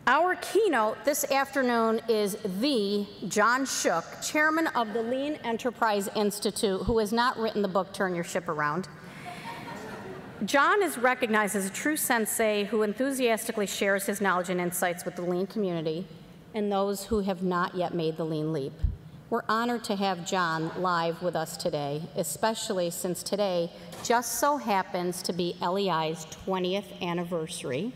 Our keynote this afternoon is the John Shook, chairman of the Lean Enterprise Institute, who has not written the book, Turn Your Ship Around. John is recognized as a true sensei who enthusiastically shares his knowledge and insights with the Lean community and those who have not yet made the Lean leap. We're honored to have John live with us today, especially since today just so happens to be LEI's 20th anniversary.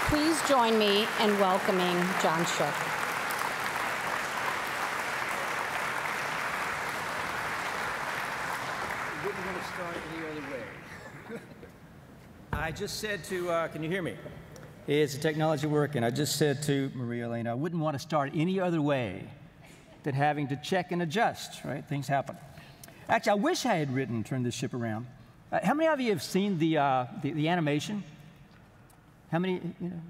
Please join me in welcoming John Shook. I wouldn't want to start any other way. I just said to, can you hear me? Is the technology working? I just said to Maria Elena, I wouldn't want to start any other way than having to check and adjust, right? Things happen. Actually, I wish I had written Turn This Ship Around. How many of you have seen the animation? How many, you know?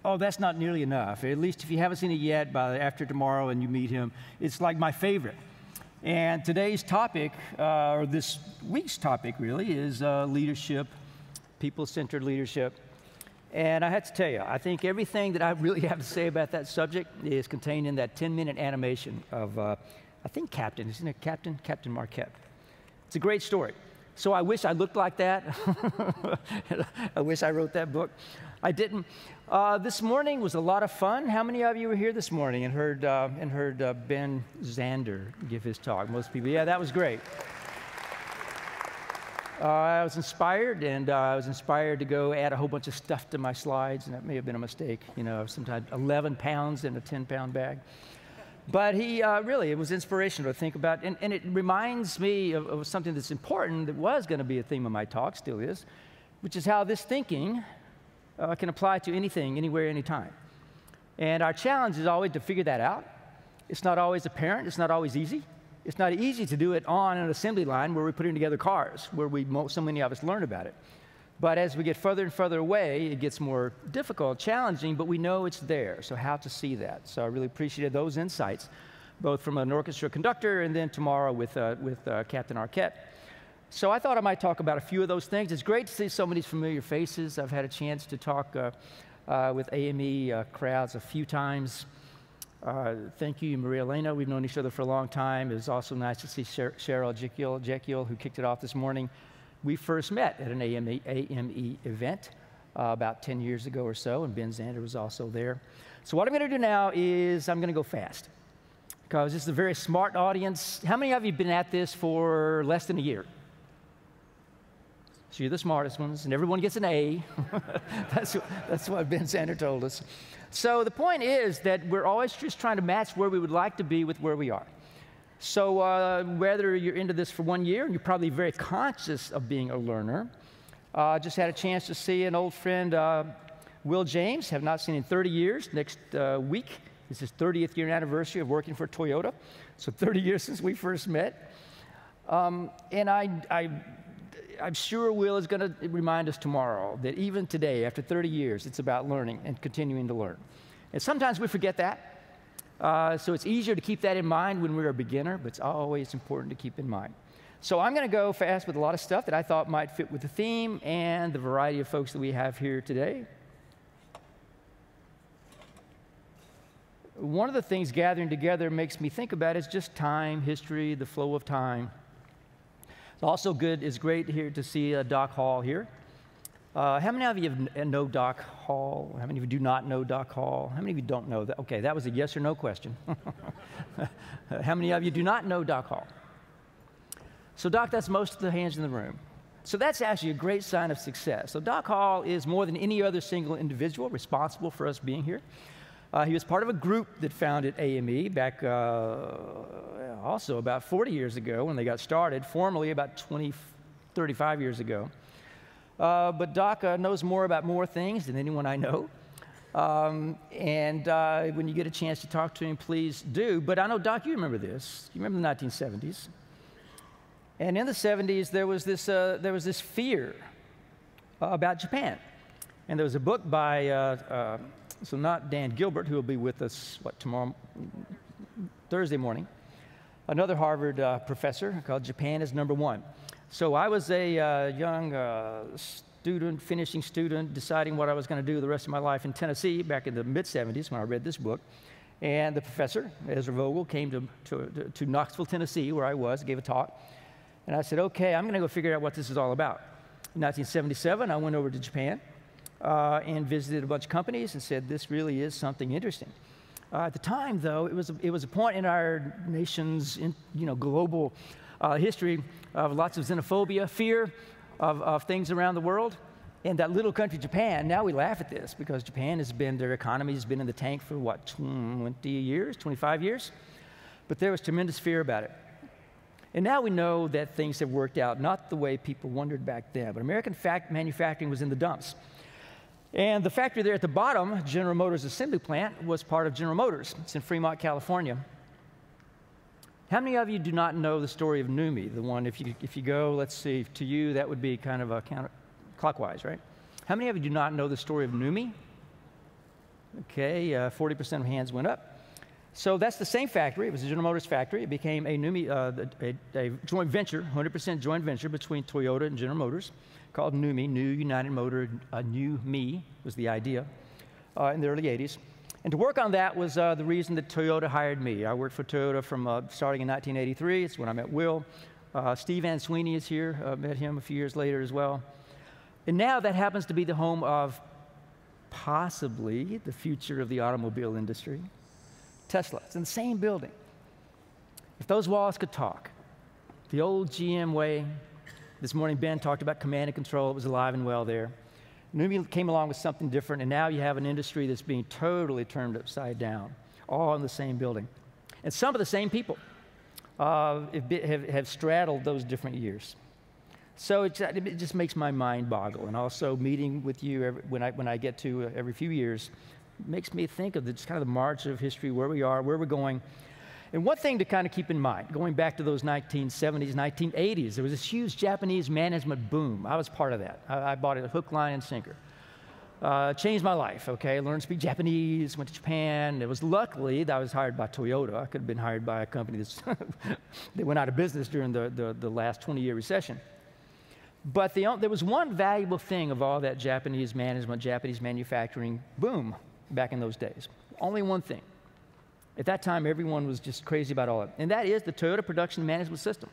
Oh, that's not nearly enough. At least if you haven't seen it yet, by after tomorrow and you meet him, it's like my favorite. And today's topic, or this week's topic really, is leadership, people-centered leadership. And I have to tell you, I think everything that I really have to say about that subject is contained in that 10-minute animation of, I think Captain, isn't it Captain? Captain Marquette. It's a great story. So I wish I looked like that. I wish I wrote that book. I didn't. This morning was a lot of fun. How many of you were here this morning and heard Ben Zander give his talk? Most people, yeah, that was great. I was inspired, and I was inspired to go add a whole bunch of stuff to my slides, and that may have been a mistake. You know, sometimes 11 pounds in a 10-pound bag. But he really, it was inspirational to think about, and it reminds me of something that's important that was going to be a theme of my talk, still is, which is how this thinking can apply to anything, anywhere, anytime. And our challenge is always to figure that out. It's not always apparent. It's not always easy. It's not easy to do it on an assembly line where we're putting together cars, where so many of us learn about it. But as we get further and further away, it gets more difficult, challenging, but we know it's there. So how to see that? So I really appreciated those insights, both from an orchestra conductor and then tomorrow with Captain Arquette. So I thought I might talk about a few of those things. It's great to see so many familiar faces. I've had a chance to talk with AME crowds a few times. Thank you, Maria Elena. We've known each other for a long time. It was also nice to see Cheryl Jekyll, who kicked it off this morning. We first met at an AME event about 10 years ago or so, and Ben Zander was also there. So what I'm going to do now is I'm going to go fast, because this is a very smart audience. How many of you have been at this for less than a year? So you're the smartest ones, and everyone gets an A. That's what Ben Zander told us. So the point is that we're always just trying to match where we would like to be with where we are. So whether you're into this for 1 year, and you're probably very conscious of being a learner, just had a chance to see an old friend, Will James, have not seen in 30 years. Next week is his 30th year anniversary of working for Toyota. So 30 years since we first met. And I'm sure Will is going to remind us tomorrow that even today, after 30 years, it's about learning and continuing to learn. And sometimes we forget that. So it's easier to keep that in mind when we're a beginner, but it's always important to keep in mind. So I'm going to go fast with a lot of stuff that I thought might fit with the theme and the variety of folks that we have here today. One of the things gathering together makes me think about is just time, history, the flow of time. It's also good, it's great here to see Doc Hall here. How many of you know Doc Hall? How many of you do not know Doc Hall? How many of you don't know that? Okay, that was a yes or no question. How many of you do not know Doc Hall? So Doc, that's most of the hands in the room. So that's actually a great sign of success. So Doc Hall is more than any other single individual responsible for us being here. He was part of a group that founded AME back also about 40 years ago when they got started, formally about 35 years ago. But Doc knows more about more things than anyone I know. When you get a chance to talk to him, please do. But I know, Doc, you remember this. You remember the 1970s. And in the 70s, there was this fear about Japan. And there was a book by, so not Dan Gilbert, who will be with us, tomorrow, Thursday morning, another Harvard professor called Japan is Number One. So I was a young student, finishing student, deciding what I was going to do the rest of my life in Tennessee back in the mid-'70s when I read this book. And the professor, Ezra Vogel, came to Knoxville, Tennessee, where I was, gave a talk. And I said, okay, I'm going to go figure out what this is all about. In 1977, I went over to Japan and visited a bunch of companies and said, this really is something interesting. At the time, though, it was a point in our nation's global history of lots of xenophobia, fear of things around the world. And that little country, Japan, now we laugh at this because Japan their economy has been in the tank for what, 20 years, 25 years? But there was tremendous fear about it. And now we know that things have worked out not the way people wondered back then, but American manufacturing was in the dumps. And the factory there at the bottom, General Motors assembly plant, was part of General Motors. It's in Fremont, California. How many of you do not know the story of NUMMI? The one, if you go, let's see, to you, that would be kind of a counterclockwise, right? How many of you do not know the story of NUMMI? Okay, 40% of hands went up. So that's the same factory. It was a General Motors factory. It became a NUMMI, a joint venture, 100% joint venture between Toyota and General Motors, called NUMMI, New United Motor, New Me was the idea in the early 80s. And to work on that was the reason that Toyota hired me. I worked for Toyota from starting in 1983. It's when I met Will. Steve Van Sweeney is here. Met him a few years later as well. And now that happens to be the home of possibly the future of the automobile industry. Tesla. It's in the same building. If those walls could talk, the old GM way. This morning, Ben talked about command and control. It was alive and well there. NUMMI came along with something different, and now you have an industry that's being totally turned upside down, all in the same building. And some of the same people have straddled those different years. So it just makes my mind boggle. And also meeting with you when I get to every few years makes me think of just kind of the march of history, where we are, where we're going. And one thing to kind of keep in mind, going back to those 1970s, 1980s, there was this huge Japanese management boom. I was part of that. I bought it hook, line, and sinker. Changed my life, okay? Learned to speak Japanese, went to Japan. It was luckily that I was hired by Toyota. I could have been hired by a company that went out of business during the last 20-year recession. But there was one valuable thing of all that Japanese management, Japanese manufacturing boom back in those days. Only one thing. At that time, everyone was just crazy about all of it. And that is the Toyota Production Management System,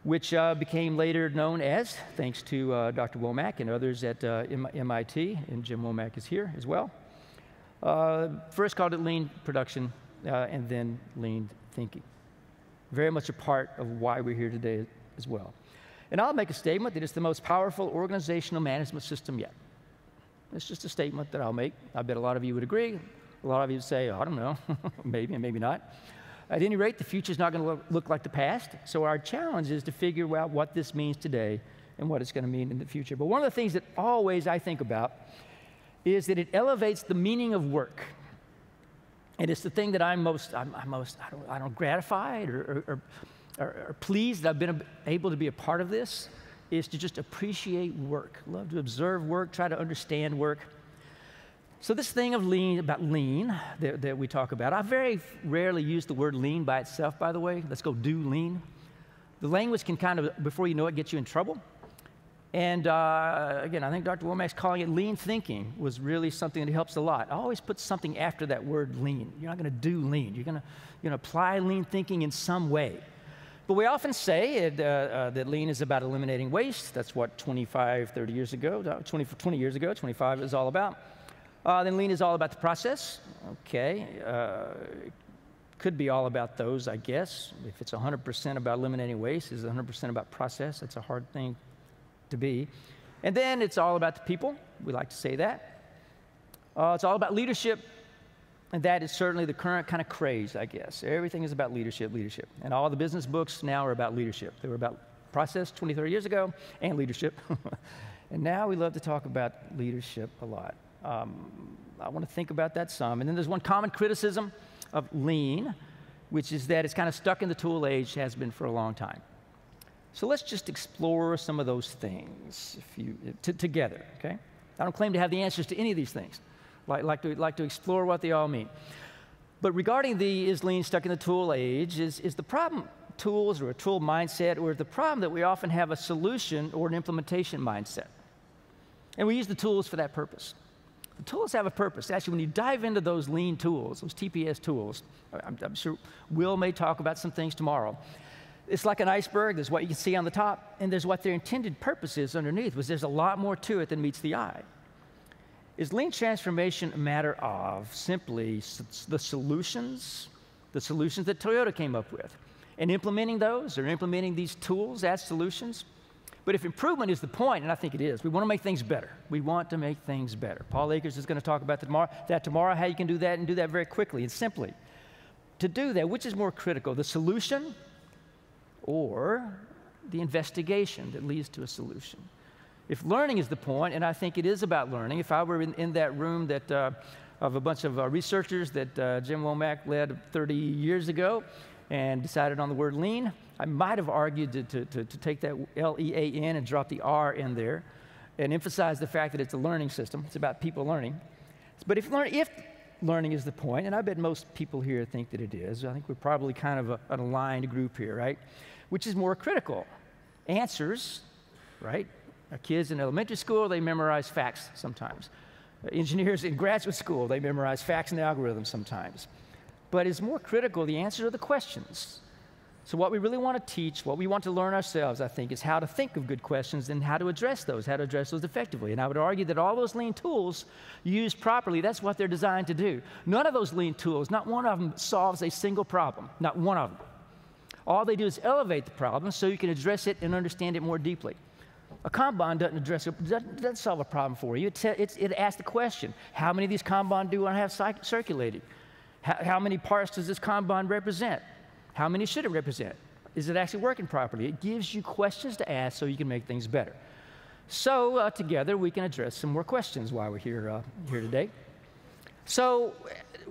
which became later known as, thanks to Dr. Womack and others at MIT, and Jim Womack is here as well. First called it lean production, and then lean thinking. Very much a part of why we're here today as well. And I'll make a statement that it's the most powerful organizational management system yet. It's just a statement that I'll make. I bet a lot of you would agree. A lot of you would say, oh, I don't know, maybe and maybe not. At any rate, the future is not going to look like the past, so our challenge is to figure out what this means today and what it's going to mean in the future. But one of the things that always I think about is that it elevates the meaning of work. And it's the thing that I'm gratified or pleased that I've been able to be a part of this, is to just appreciate work, love to observe work, try to understand work. So this thing of lean that we talk about, I very rarely use the word lean by itself, by the way. Let's go do lean. The language can kind of, before you know it, get you in trouble. And again, I think Dr. Womack's calling it lean thinking was really something that helps a lot. I always put something after that word lean. You're not going to do lean. You're going to apply lean thinking in some way. But we often say that lean is about eliminating waste. That's what 25 years ago, 25 is all about. Then lean is all about the process. Okay, could be all about those, I guess. If it's 100% about eliminating waste, is it 100% about process? That's a hard thing to be. And then it's all about the people. We like to say that. It's all about leadership, and that is certainly the current kind of craze, I guess. Everything is about leadership. And all the business books now are about leadership. They were about process 20, 30 years ago, and leadership. And now we love to talk about leadership a lot. I want to think about that some. And then there's one common criticism of lean, which is that it's kind of stuck in the tool age, has been for a long time. So let's just explore some of those things together, okay? I don't claim to have the answers to any of these things. Like to explore what they all mean. But regarding the is lean stuck in the tool age, is the problem tools or a tool mindset, or the problem that we often have a solution or an implementation mindset? And we use the tools for that purpose. The tools have a purpose. Actually, when you dive into those lean tools, those TPS tools, I'm sure Will may talk about some things tomorrow. It's like an iceberg. There's what you can see on the top, and there's what their intended purpose is underneath, because there's a lot more to it than meets the eye. Is lean transformation a matter of simply the solutions that Toyota came up with, and implementing those, or implementing these tools as solutions? But if improvement is the point, and I think it is, we want to make things better. We want to make things better. Paul Akers is going to talk about that tomorrow, how you can do that and do that very quickly and simply. To do that, which is more critical, the solution or the investigation that leads to a solution? If learning is the point, and I think it is about learning, if I were in that room that, of a bunch of researchers that Jim Womack led 30 years ago and decided on the word lean, I might have argued to take that L-E-A-N and drop the R in there and emphasize the fact that it's a learning system. It's about people learning. But if learning is the point, and I bet most people here think that it is, I think we're probably kind of an aligned group here, right? Which is more critical? Answers, right? Our kids in elementary school, they memorize facts sometimes. Engineers in graduate school, they memorize facts and algorithms sometimes. But it's more critical, the answer to the questions. So what we really want to teach, what we want to learn ourselves, I think, is how to think of good questions and how to address those effectively. And I would argue that all those lean tools used properly, that's what they're designed to do. None of those lean tools, not one of them solves a single problem, not one of them. All they do is elevate the problem so you can address it and understand it more deeply. A Kanban doesn't solve a problem for you. It asks the question, how many of these Kanban do I have circulating? How many parts does this Kanban represent? How many should it represent? Is it actually working properly? It gives you questions to ask so you can make things better. So together we can address some more questions while we're here today. So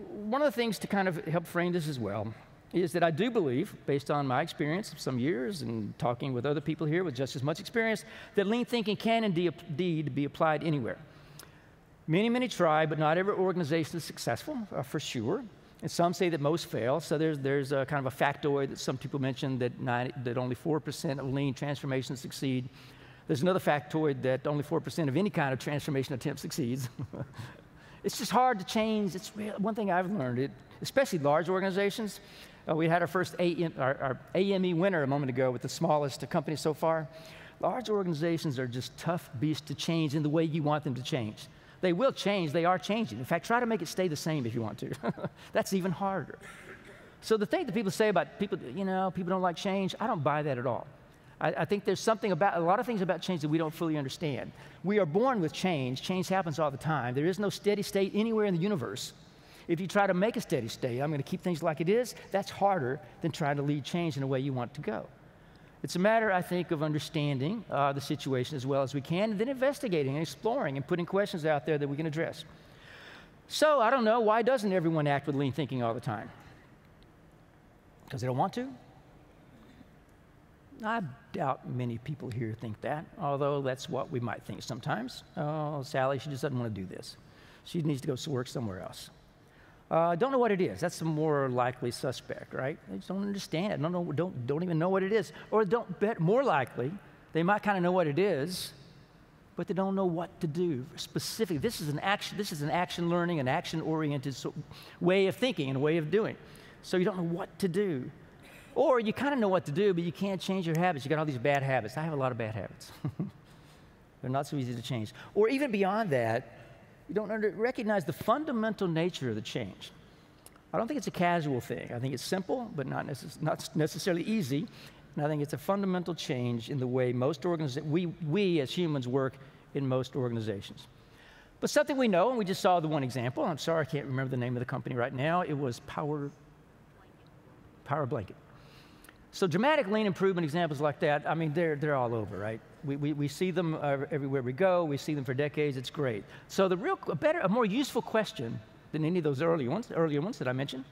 one of the things to kind of help frame this as well is that I do believe, based on my experience of some years and talking with other people here with just as much experience, that lean thinking can indeed be applied anywhere. Many try, but not every organization is successful, for sure. And some say that most fail. So there's a kind of a factoid that some people mention that only 4% of lean transformations succeed. There's another factoid that only 4% of any kind of transformation attempt succeeds. It's just hard to change. It's one thing I've learned, especially large organizations. We had our first our AME winner a moment ago with the smallest company so far. Large organizations are just tough beasts to change in the way you want them to change. They will change. They are changing. In fact, try to make it stay the same if you want to. That's even harder. So the thing that people say about people don't like change, I don't buy that at all. I think there's something about, a lot of things about change that we don't fully understand. We are born with change. Change happens all the time. There is no steady state anywhere in the universe. If you try to make a steady state, I'm going to keep things like it is, that's harder than trying to lead change in a way you want to go. It's a matter, I think, of understanding the situation as well as we can, and then investigating and exploring and putting questions out there that we can address. So, I don't know, why doesn't everyone act with lean thinking all the time? Because they don't want to? I doubt many people here think that, although that's what we might think sometimes. Oh, Sally, she just doesn't want to do this. She needs to go work somewhere else. Don't know what it is. That's the more likely suspect, right? They just don't understand it. Don't even know what it is. Or more likely, they might kind of know what it is, but they don't know what to do specifically. This is an action learning, an action-oriented way of thinking and a way of doing. So you don't know what to do. Or you kind of know what to do, but you can't change your habits. You got all these bad habits. I have a lot of bad habits. They're not so easy to change. Or even beyond that, you don't recognize the fundamental nature of the change. I don't think it's a casual thing. I think it's simple, but not necessarily easy. And I think it's a fundamental change in the way most we as humans work in most organizations. But something we know, and we just saw the one example. I'm sorry, I can't remember the name of the company right now. It was Power Blanket. So dramatic lean improvement examples like that, I mean, they're all over, right? We see them everywhere we go. We see them for decades. It's great. So a more useful question than any of those earlier ones that I mentioned,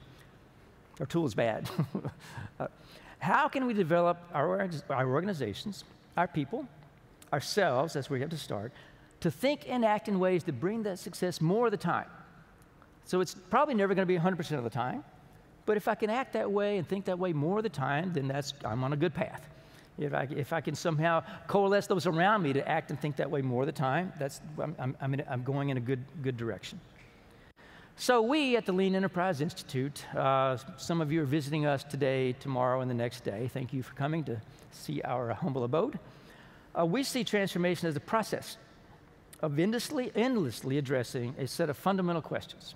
our tool is bad. How can we develop our organizations, our people, ourselves, that's where we have to start, to think and act in ways that bring that success more of the time? So it's probably never going to be 100% of the time. But if I can act that way and think that way more of the time, then I'm on a good path. If I can somehow coalesce those around me to act and think that way more of the time, I'm going in a good direction. So we at the Lean Enterprise Institute, some of you are visiting us today, tomorrow, and the next day. Thank you for coming to see our humble abode. We see transformation as a process of endlessly addressing a set of fundamental questions.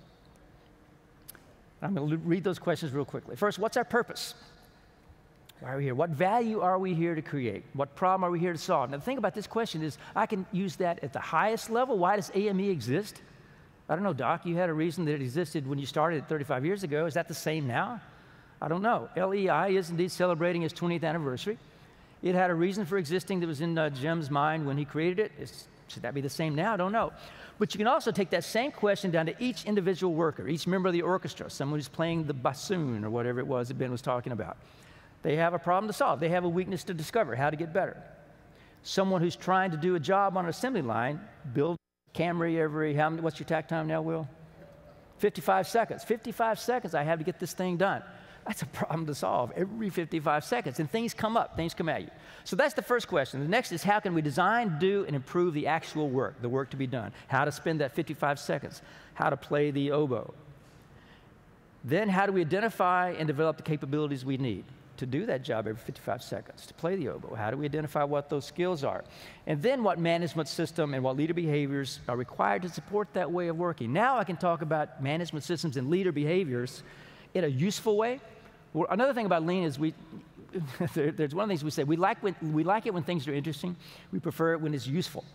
I'm going to read those questions real quickly. First, what's our purpose? Why are we here? What value are we here to create? What problem are we here to solve? Now, the thing about this question is I can use that at the highest level. Why does AME exist? I don't know, Doc. You had a reason that it existed when you started 35 years ago. Is that the same now? I don't know. LEI is indeed celebrating its 20th anniversary. It had a reason for existing that was in Jim's mind when he created it. Should that be the same now? I don't know. But you can also take that same question down to each individual worker, each member of the orchestra, someone who's playing the bassoon or whatever it was that Ben was talking about. They have a problem to solve. They have a weakness to discover, how to get better. Someone who's trying to do a job on an assembly line, build Camry every, what's your tack time now, Will? 55 seconds. 55 seconds I have to get this thing done. That's a problem to solve every 55 seconds. And things come up, things come at you. So that's the first question. The next is how can we design, do, and improve the actual work, the work to be done? How to spend that 55 seconds, how to play the oboe. Then how do we identify and develop the capabilities we need to do that job every 55 seconds, to play the oboe? How do we identify what those skills are? And then what management system and what leader behaviors are required to support that way of working. Now I can talk about management systems and leader behaviors in a useful way. Well, another thing about Lean is there's one of the things we say, we like it when things are interesting. We prefer it when it's useful.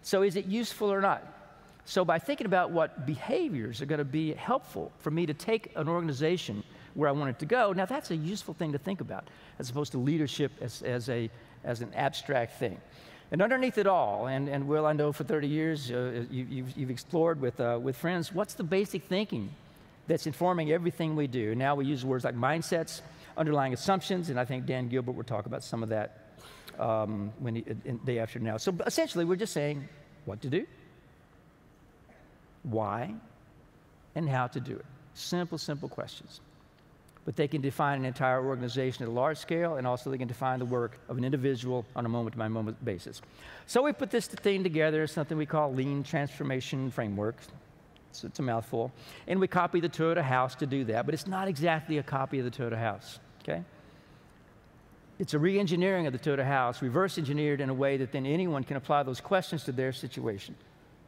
So is it useful or not? So by thinking about what behaviors are going to be helpful for me to take an organization where I want it to go, now that's a useful thing to think about, as opposed to leadership as an abstract thing. And underneath it all, and Will, I know for 30 years you've explored with friends, what's the basic thinking that's informing everything we do? Now we use words like mindsets, underlying assumptions, and I think Dan Gilbert will talk about some of that day after now. So essentially, we're just saying what to do, why, and how to do it. Simple questions. But they can define an entire organization at a large scale, and also they can define the work of an individual on a moment-by-moment basis. So we put this thing together, something we call Lean Transformation Framework. It's a mouthful. And we copy the Toyota House to do that, but it's not exactly a copy of the Toyota House, okay? It's a re-engineering of the Toyota House, reverse engineered in a way that then anyone can apply those questions to their situation.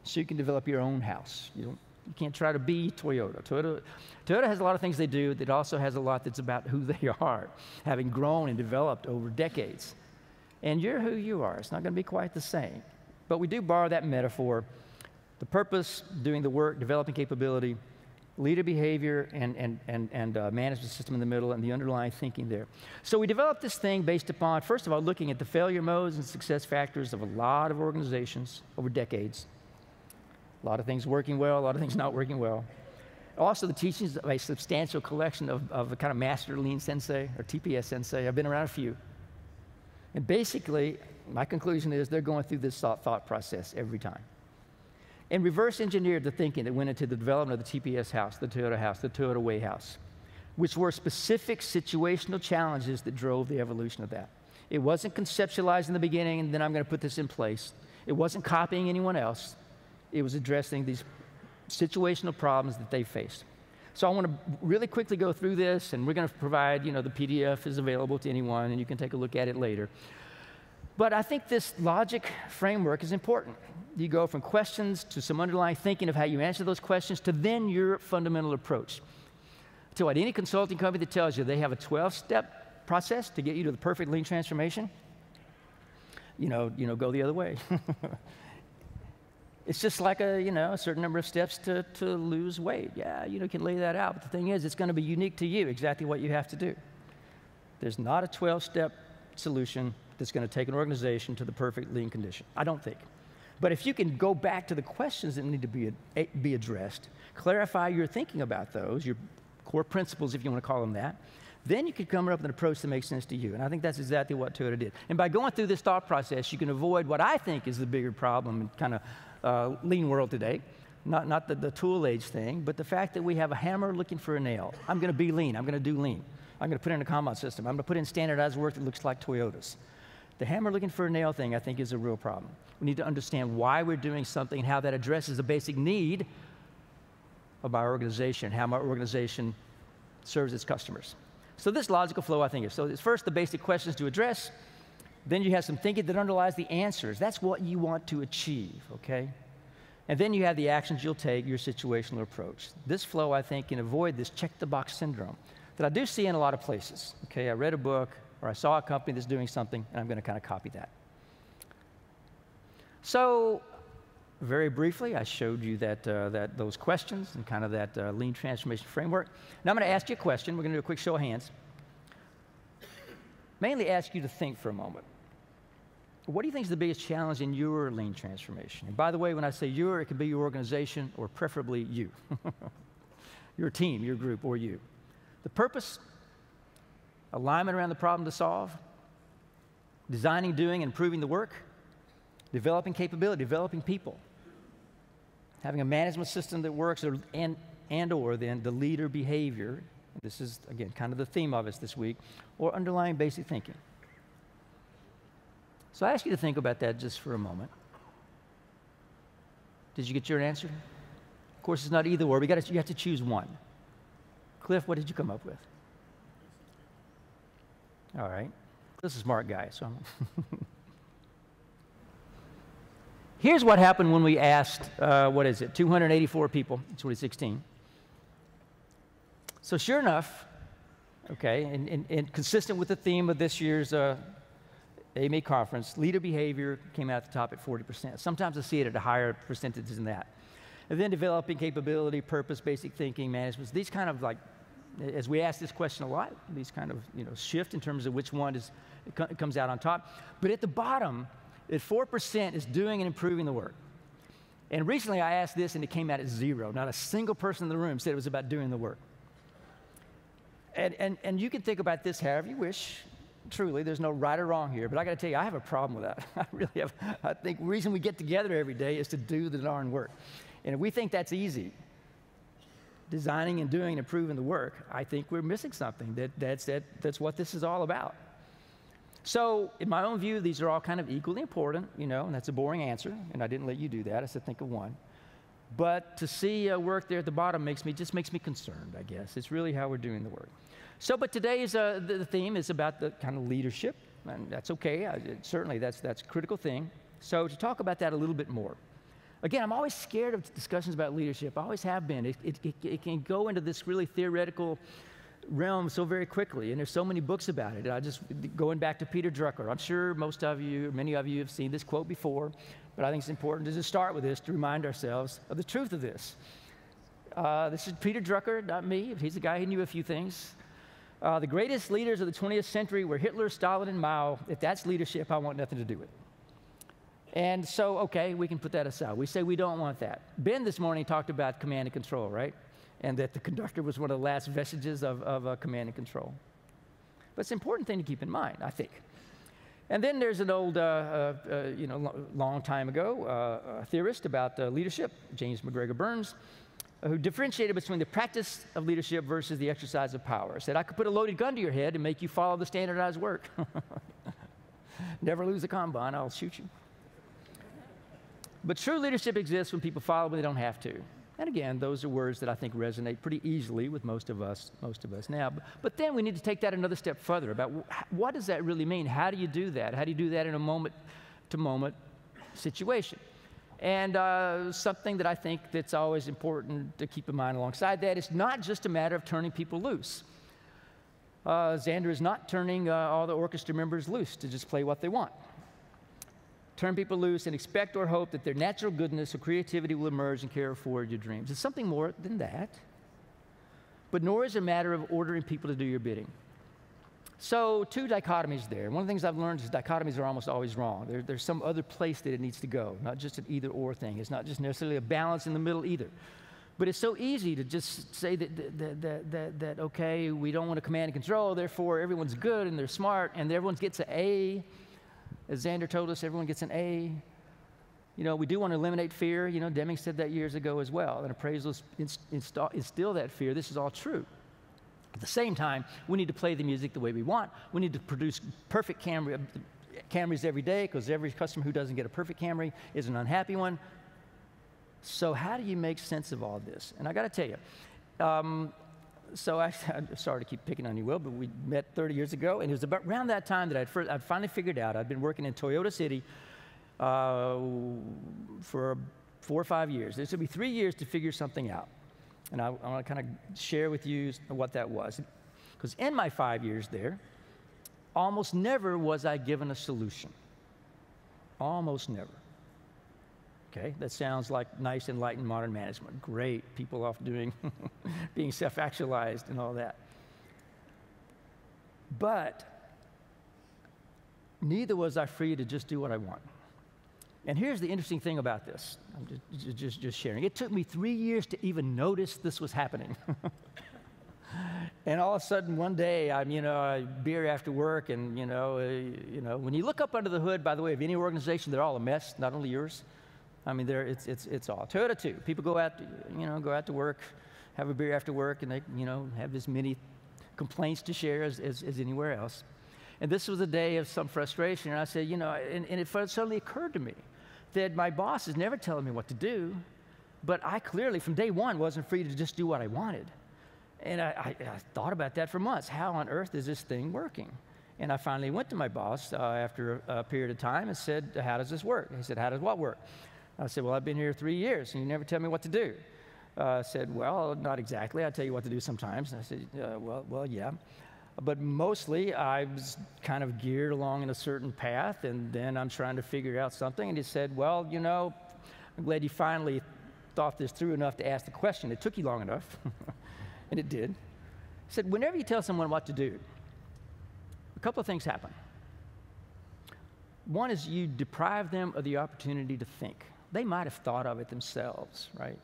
So you can develop your own house. You can't try to be Toyota. Toyota has a lot of things they do that also has a lot that's about who they are, having grown and developed over decades. And you're who you are. It's not going to be quite the same. But we do borrow that metaphor. The purpose, doing the work, developing capability, leader behavior, and management system in the middle, and the underlying thinking there. So we developed this thing based upon, first of all, looking at the failure modes and success factors of a lot of organizations over decades. A lot of things working well, a lot of things not working well. Also, the teachings of a substantial collection of a kind of master lean sensei, or TPS sensei. I've been around a few. And basically, my conclusion is they're going through this thought process every time. And reverse engineered the thinking that went into the development of the TPS house, the Toyota Way house, which were specific situational challenges that drove the evolution of that. It wasn't conceptualized in the beginning, and then I'm going to put this in place. It wasn't copying anyone else. It was addressing these situational problems that they faced. So I want to really quickly go through this, and we're going to provide, the PDF is available to anyone, and you can take a look at it later. But I think this logic framework is important. You go from questions to some underlying thinking of how you answer those questions to then your fundamental approach. To what any consulting company that tells you they have a 12-step process to get you to the perfect lean transformation, go the other way. It's just like a certain number of steps to lose weight. Yeah, you can lay that out. But the thing is, it's going to be unique to you, exactly what you have to do. There's not a 12-step solution that's going to take an organization to the perfect lean condition, I don't think. But if you can go back to the questions that need to be addressed, clarify your thinking about those, your core principles, if you want to call them that, then you could come up with an approach that makes sense to you. And I think that's exactly what Toyota did. And by going through this thought process, you can avoid what I think is the bigger problem in kind of lean world today. Not the tool age thing, but the fact that we have a hammer looking for a nail. I'm going to be lean. I'm going to do lean. I'm going to put in a Kanban system. I'm going to put in standardized work that looks like Toyota's. The hammer looking for a nail thing, I think, is a real problem. We need to understand why we're doing something and how that addresses a basic need of our organization, how my organization serves its customers. So this logical flow, I think, is, so it's first the basic questions to address, then you have some thinking that underlies the answers. That's what you want to achieve, okay? And then you have the actions you'll take, your situational approach. This flow, I think, can avoid this check-the-box syndrome that I do see in a lot of places, okay? I read a book, or I saw a company that's doing something, and I'm going to kind of copy that. So, very briefly, I showed you those questions and kind of that lean transformation framework. Now I'm going to ask you a question. We're going to do a quick show of hands. Mainly ask you to think for a moment. What do you think is the biggest challenge in your lean transformation? And by the way, when I say your, it can be your organization or preferably you. Your team, your group, or you. The purpose, alignment around the problem to solve, designing, doing, and improving the work, developing capability, developing people, having a management system that works, and/or then the leader behavior. This is, again, kind of the theme of us this week, or underlying basic thinking. So I ask you to think about that just for a moment. Did you get your answer? Of course, it's not either or. You have to choose one. Cliff, what did you come up with? All right. This is a smart guy, so here's what happened when we asked, 284 people in 2016. So sure enough, okay, and consistent with the theme of this year's AME conference, leader behavior came out at the top at 40%. Sometimes I see it at a higher percentage than that. And then developing capability, purpose, basic thinking, management, these kind of like, as we ask this question a lot, these kind of shift in terms of which one comes out on top. But at the bottom, at 4% is doing and improving the work. And recently I asked this and it came out at 0. Not a single person in the room said it was about doing the work. And you can think about this however you wish. Truly, there's no right or wrong here, but I got to tell you, I have a problem with that. I really have. I think the reason we get together every day is to do the darn work. And if we think that's easy, designing and doing and improving the work, I think we're missing something. That's what this is all about. So, in my own view, these are all kind of equally important, and that's a boring answer, and I didn't let you do that. I said think of one. But to see work there at the bottom makes me concerned, I guess. It's really how we're doing the work. So, but today's the theme is about the kind of leadership, and that's okay. Certainly, that's a critical thing. So, to talk about that a little bit more. Again, I'm always scared of discussions about leadership. I always have been. It can go into this really theoretical realm so very quickly, and there's so many books about it. Going back to Peter Drucker, I'm sure many of you have seen this quote before, but I think it's important to just start with this to remind ourselves of the truth of this. This is Peter Drucker, not me. He's the guy who knew a few things. The greatest leaders of the 20th century were Hitler, Stalin, and Mao. If that's leadership, I want nothing to do with it. And so, okay, we can put that aside. We say we don't want that. Ben this morning talked about command and control, right? And that the conductor was one of the last vestiges of command and control. But it's an important thing to keep in mind, I think. And then there's an old, long time ago, theorist about leadership, James McGregor Burns, who differentiated between the practice of leadership versus the exercise of power. Said, I could put a loaded gun to your head and make you follow the standardized work. Never lose a combine, I'll shoot you. But true leadership exists when people follow when they don't have to. And again, those are words that I think resonate pretty easily with most of us now. But then we need to take that another step further about what does that really mean? How do you do that? How do you do that in a moment-to-moment situation? And something that I think that's always important to keep in mind alongside that, it's not just a matter of turning people loose. Xander is not turning all the orchestra members loose to just play what they want. Turn people loose and expect or hope that their natural goodness or creativity will emerge and carry forward your dreams. It's something more than that. But nor is it a matter of ordering people to do your bidding. So, two dichotomies there. One of the things I've learned is dichotomies are almost always wrong. There's some other place that it needs to go, not just an either-or thing. It's not just necessarily a balance in the middle either. But it's so easy to just say that okay, we don't want to command and control, therefore everyone's good and they're smart and everyone gets an A. As Xander told us, everyone gets an A. We do want to eliminate fear. Deming said that years ago as well. And appraisals instill that fear. This is all true. At the same time, we need to play the music the way we want. We need to produce perfect camera Camrys every day because every customer who doesn't get a perfect Camry is an unhappy one. So how do you make sense of all this? And I got to tell you, I'm sorry to keep picking on you, Will, but we met 30 years ago, and it was about around that time that I'd finally figured out. I'd been working in Toyota City for 4 or 5 years. This would be 3 years to figure something out. And I want to kind of share with you what that was. Because in my 5 years there, almost never was I given a solution. Almost never. Okay, that sounds like nice, enlightened, modern management. Great, people off doing, being self-actualized and all that. But neither was I free to just do what I want. And here's the interesting thing about this. I'm just sharing. It took me 3 years to even notice this was happening. And all of a sudden, one day, I'm, beer after work, and, when you look up under the hood, by the way, of any organization, they're all a mess, not only yours. I mean, it's all. Toyota too. People go out to work, have a beer after work, and they, have as many complaints to share as anywhere else. And this was a day of some frustration, and I said, and it suddenly occurred to me that my boss is never telling me what to do, but I clearly, from day one, wasn't free to just do what I wanted. And I thought about that for months. How on earth is this thing working? And I finally went to my boss after a period of time and said, how does this work? He said, how does what work? I said, well, I've been here 3 years, and you never tell me what to do. I said, well, not exactly. I tell you what to do sometimes. And I said, well, yeah. But mostly, I was kind of geared along in a certain path, and then I'm trying to figure out something. And he said, well, I'm glad you finally thought this through enough to ask the question. It took you long enough, and it did. He said, whenever you tell someone what to do, a couple of things happen. One is you deprive them of the opportunity to think. They might have thought of it themselves, right?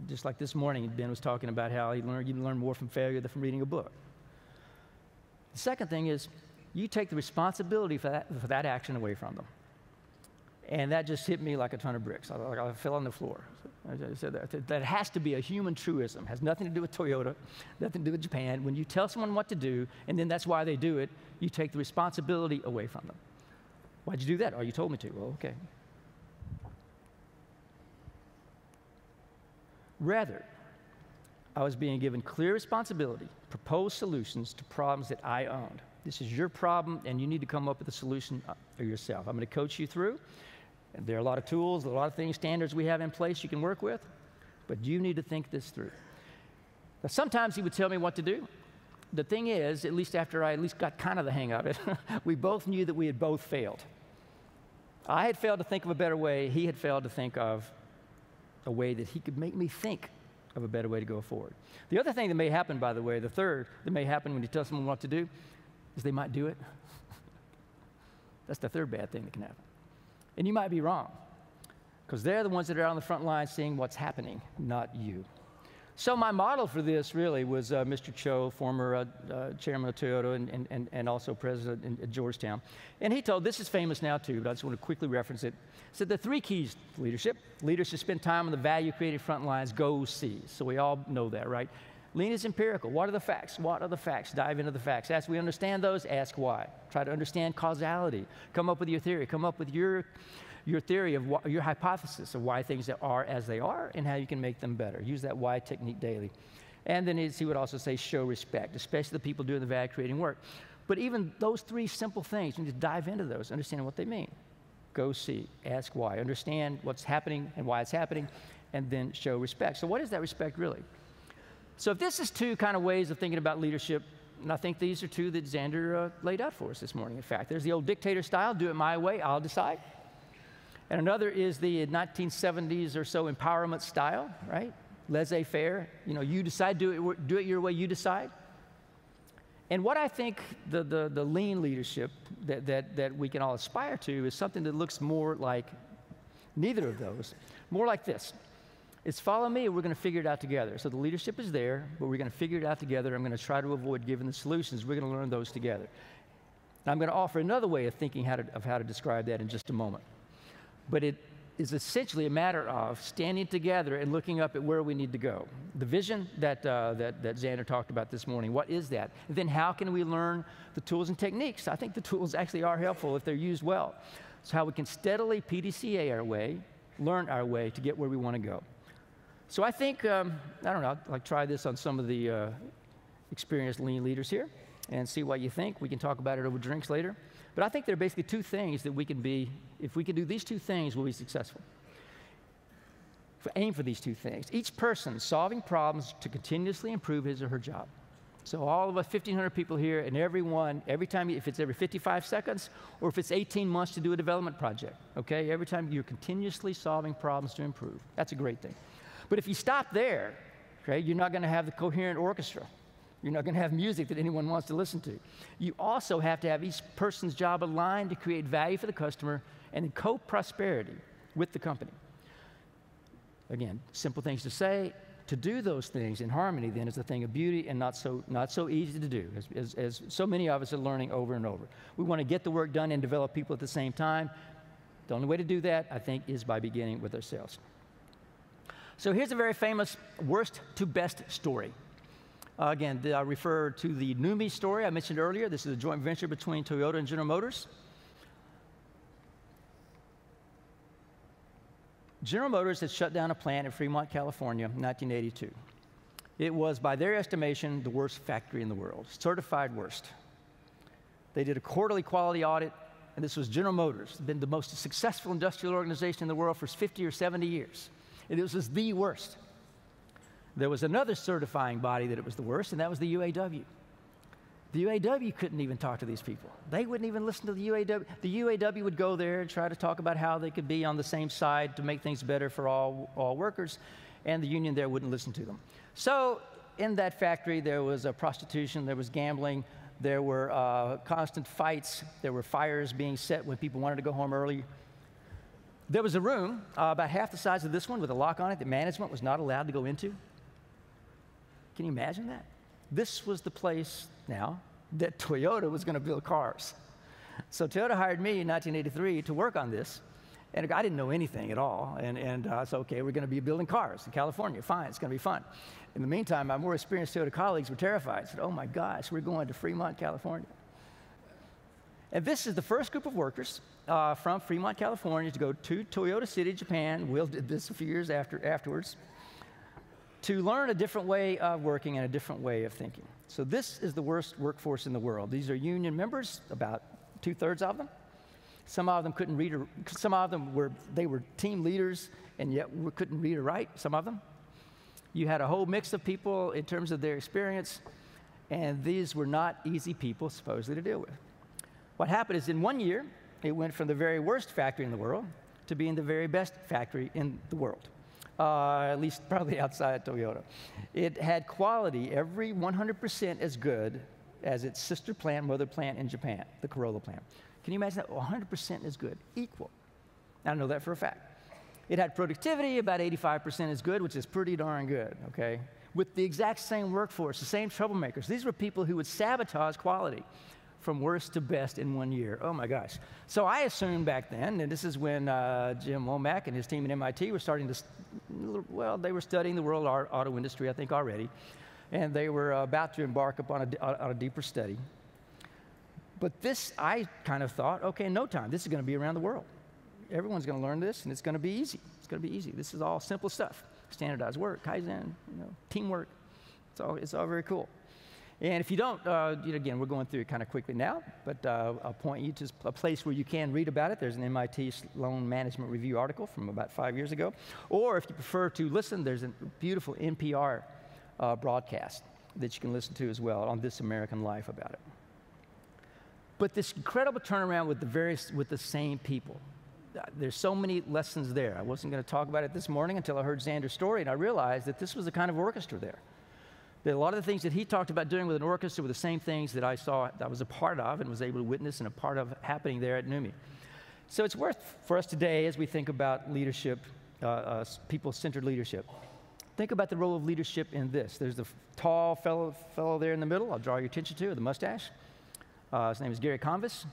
Just like this morning, Ben was talking about how you learn more from failure than from reading a book. The second thing is you take the responsibility for that action away from them. And that just hit me like a ton of bricks. I fell on the floor. I said that has to be a human truism. It has nothing to do with Toyota, nothing to do with Japan. When you tell someone what to do, and then that's why they do it, you take the responsibility away from them. Why'd you do that? Oh, you told me to. Well, okay. Rather, I was being given clear responsibility, proposed solutions to problems that I owned. This is your problem, and you need to come up with a solution yourself. I'm going to coach you through. And there are a lot of tools, a lot of things, standards we have in place you can work with, but you need to think this through. Now, sometimes he would tell me what to do. The thing is, at least after I got kind of the hang of it, we both knew that we had both failed. I had failed to think of a better way. He had failed to think of a way that he could make me think of a better way to go forward. The other thing that may happen, by the way, the third that may happen when you tell someone what to do, is they might do it. That's the third bad thing that can happen. And you might be wrong, because they're the ones that are on the front line seeing what's happening, not you. So my model for this really was Mr. Cho, former chairman of Toyota and also president at Georgetown. And he told, this is famous now too, but I just want to quickly reference it. He said the 3 keys to leadership. Leaders should spend time on the value-creating front lines, go see. So we all know that, right? Lean is empirical. What are the facts? What are the facts? Dive into the facts. As we understand those, ask why. Try to understand causality. Come up with your theory. Come up with your theory of your hypothesis of why things are as they are and how you can make them better. Use that why technique daily. And then he would also say show respect, especially the people doing the value-creating work. But even those 3 simple things, you need to dive into those, understand what they mean. Go see, ask why, understand what's happening and why it's happening, and then show respect. So what is that respect really? So if this is 2 kind of ways of thinking about leadership, and I think these are 2 that Xander laid out for us this morning, in fact. There's the old dictator style, do it my way, I'll decide. And another is the 1970s or so empowerment style, right? Laissez-faire, you decide, do it your way, you decide. And what I think the lean leadership that we can all aspire to is something that looks more like neither of those, more like this. It's follow me, we're going to figure it out together. So the leadership is there, but we're going to figure it out together. I'm going to try to avoid giving the solutions. We're going to learn those together. And I'm going to offer another way of thinking how to describe that in just a moment. But is essentially a matter of standing together and looking up at where we need to go. The vision that Xander talked about this morning, what is that? And then how can we learn the tools and techniques? I think the tools actually are helpful if they're used well. So how we can steadily PDCA our way, learn our way to get where we want to go. So I think, I don't know, I'll try this on some of the experienced lean leaders here and see what you think. We can talk about it over drinks later. But I think there are basically two things that we can be, if we can do these two things, we'll be successful. Aim for these two things. Each person solving problems to continuously improve his or her job. So all of us 1,500 people here, and everyone, every time, if it's every 55 seconds, or if it's 18 months to do a development project, okay? Every time you're continuously solving problems to improve. That's a great thing. But if you stop there, okay, you're not going to have the coherent orchestra. You're not going to have music that anyone wants to listen to. You also have to have each person's job aligned to create value for the customer and in co-prosperity with the company. Again, simple things to say. To do those things in harmony then is a thing of beauty and not so easy to do, as so many of us are learning over and over. We want to get the work done and develop people at the same time. The only way to do that, I think, is by beginning with ourselves. So here's a very famous worst to best story. Again, I refer to the NUMMI story I mentioned earlier. This is a joint venture between Toyota and General Motors. General Motors had shut down a plant in Fremont, California in 1982. It was, by their estimation, the worst factory in the world, certified worst. They did a quarterly quality audit, and this was General Motors. It's been the most successful industrial organization in the world for 50 or 70 years. And it was the worst. There was another certifying body that it was the worst, and that was the UAW. The UAW couldn't even talk to these people. They wouldn't even listen to the UAW. The UAW would go there and try to talk about how they could be on the same side to make things better for all workers, and the union there wouldn't listen to them. So in that factory, there was prostitution, there was gambling, there were constant fights, there were fires being set when people wanted to go home early. There was a room about half the size of this one with a lock on it that management was not allowed to go into. Can you imagine that? This was the place now that Toyota was going to build cars. So Toyota hired me in 1983 to work on this, and I didn't know anything at all. And I said, okay, we're going to be building cars in California. Fine, it's going to be fun. In the meantime, my more experienced Toyota colleagues were terrified. Said, oh my gosh, we're going to Fremont, California. And this is the first group of workers from Fremont, California to go to Toyota City, Japan. Will did this a few years afterwards, to learn a different way of working and a different way of thinking. So this is the worst workforce in the world. These are union members, about 2/3 of them. Some of them couldn't read, or some of them were team leaders and yet couldn't read or write, some of them. You had a whole mix of people in terms of their experience, and these were not easy people supposedly to deal with. What happened is in 1 year, it went from the very worst factory in the world to being the very best factory in the world. At least probably outside Toyota. It had quality every 100% as good as its sister plant, mother plant in Japan, the Corolla plant. Can you imagine that? 100% as good, equal. I know that for a fact. It had productivity about 85% as good, which is pretty darn good, okay? With the exact same workforce, the same troublemakers. These were people who would sabotage quality from worst to best in 1 year. Oh my gosh. So I assumed back then, and this is when Jim Womack and his team at MIT were starting to, well, they were studying the world auto industry, I think, already. And they were about to embark upon a deeper study. But this, I kind of thought, okay, in no time, this is going to be around the world. Everyone's going to learn this, and it's going to be easy. It's going to be easy. This is all simple stuff. Standardized work, Kaizen, teamwork. It's all very cool. And if you don't, again, we're going through it kind of quickly now, but I'll point you to a place where you can read about it. There's an MIT Sloan Management Review article from about 5 years ago. Or if you prefer to listen, there's a beautiful NPR broadcast that you can listen to as well on This American Life about it. But this incredible turnaround with the same people. There's so many lessons there. I wasn't going to talk about it this morning until I heard Xander's story, and I realized that this was the kind of orchestra there. That a lot of the things that he talked about doing with an orchestra were the same things that I saw, that I was a part of and was able to witness and a part of happening there at NUMMI. So it's worth for us today, as we think about leadership, people-centered leadership. Think about the role of leadership in this. There's the tall fellow there in the middle I'll draw your attention to, with the mustache. His name is Gary Convis,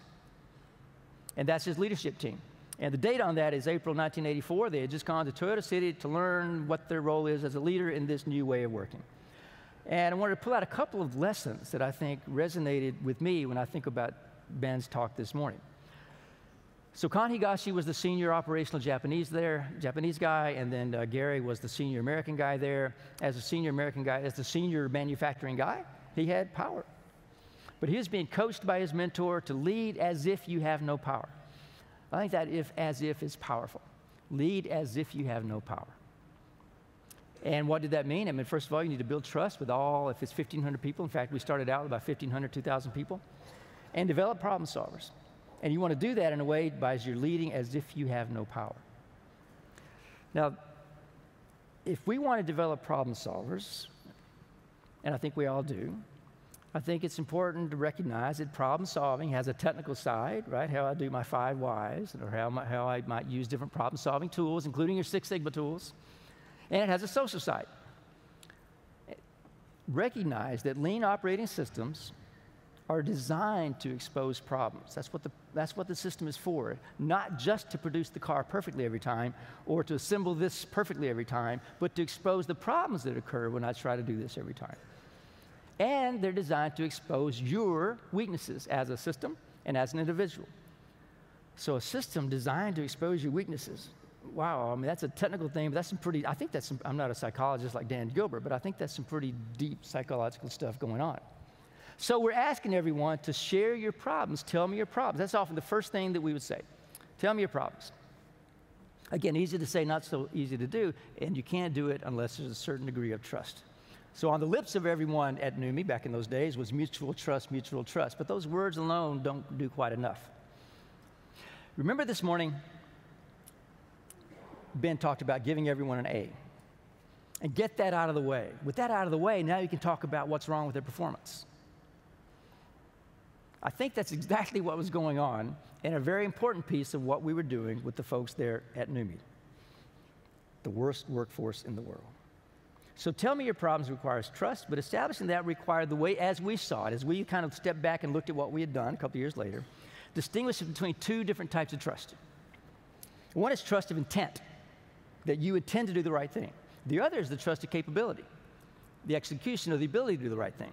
and that's his leadership team. And the date on that is April 1984. They had just gone to Toyota City to learn what their role is as a leader in this new way of working. And I wanted to pull out a couple of lessons that I think resonated with me when I think about Ben's talk this morning. So Kan Higashi was the senior operational Japanese guy, and then Gary was the senior American guy there. As a senior American guy, as the senior manufacturing guy, he had power. But he was being coached by his mentor to lead as if you have no power. I think that as if is powerful. Lead as if you have no power. And what did that mean? I mean, first of all, you need to build trust with all, if it's 1,500 people. In fact, we started out with about 1,500, 2,000 people. And develop problem solvers. And you want to do that in a way as you're leading as if you have no power. Now, if we want to develop problem solvers, and I think we all do, I think it's important to recognize that problem solving has a technical side, right? How I do my 5 whys, or how I might use different problem solving tools, including your 6 Sigma tools. And it has a social side. Recognize that lean operating systems are designed to expose problems. That's what the system is for. Not just to produce the car perfectly every time, or to assemble this perfectly every time, but to expose the problems that occur when I try to do this every time. And they're designed to expose your weaknesses as a system and as an individual. So a system designed to expose your weaknesses. Wow, I mean, that's a technical thing, but that's some pretty, I think that's some, I'm not a psychologist like Dan Gilbert, but I think that's some pretty deep psychological stuff going on. So we're asking everyone to share your problems. Tell me your problems. That's often the first thing that we would say. Tell me your problems. Again, easy to say, not so easy to do, and you can't do it unless there's a certain degree of trust. So on the lips of everyone at NUMMI back in those days was mutual trust, but those words alone don't do quite enough. Remember this morning, Ben talked about giving everyone an A. And get that out of the way. With that out of the way, now you can talk about what's wrong with their performance. I think that's exactly what was going on, and a very important piece of what we were doing with the folks there at NUMMI, the worst workforce in the world. So tell me your problems requires trust, but establishing that required the way as we saw it, as we kind of stepped back and looked at what we had done a couple years later, distinguish between 2 different types of trust. One is trust of intent, that you intend to do the right thing. The other is the trust of capability, the execution of the ability to do the right thing.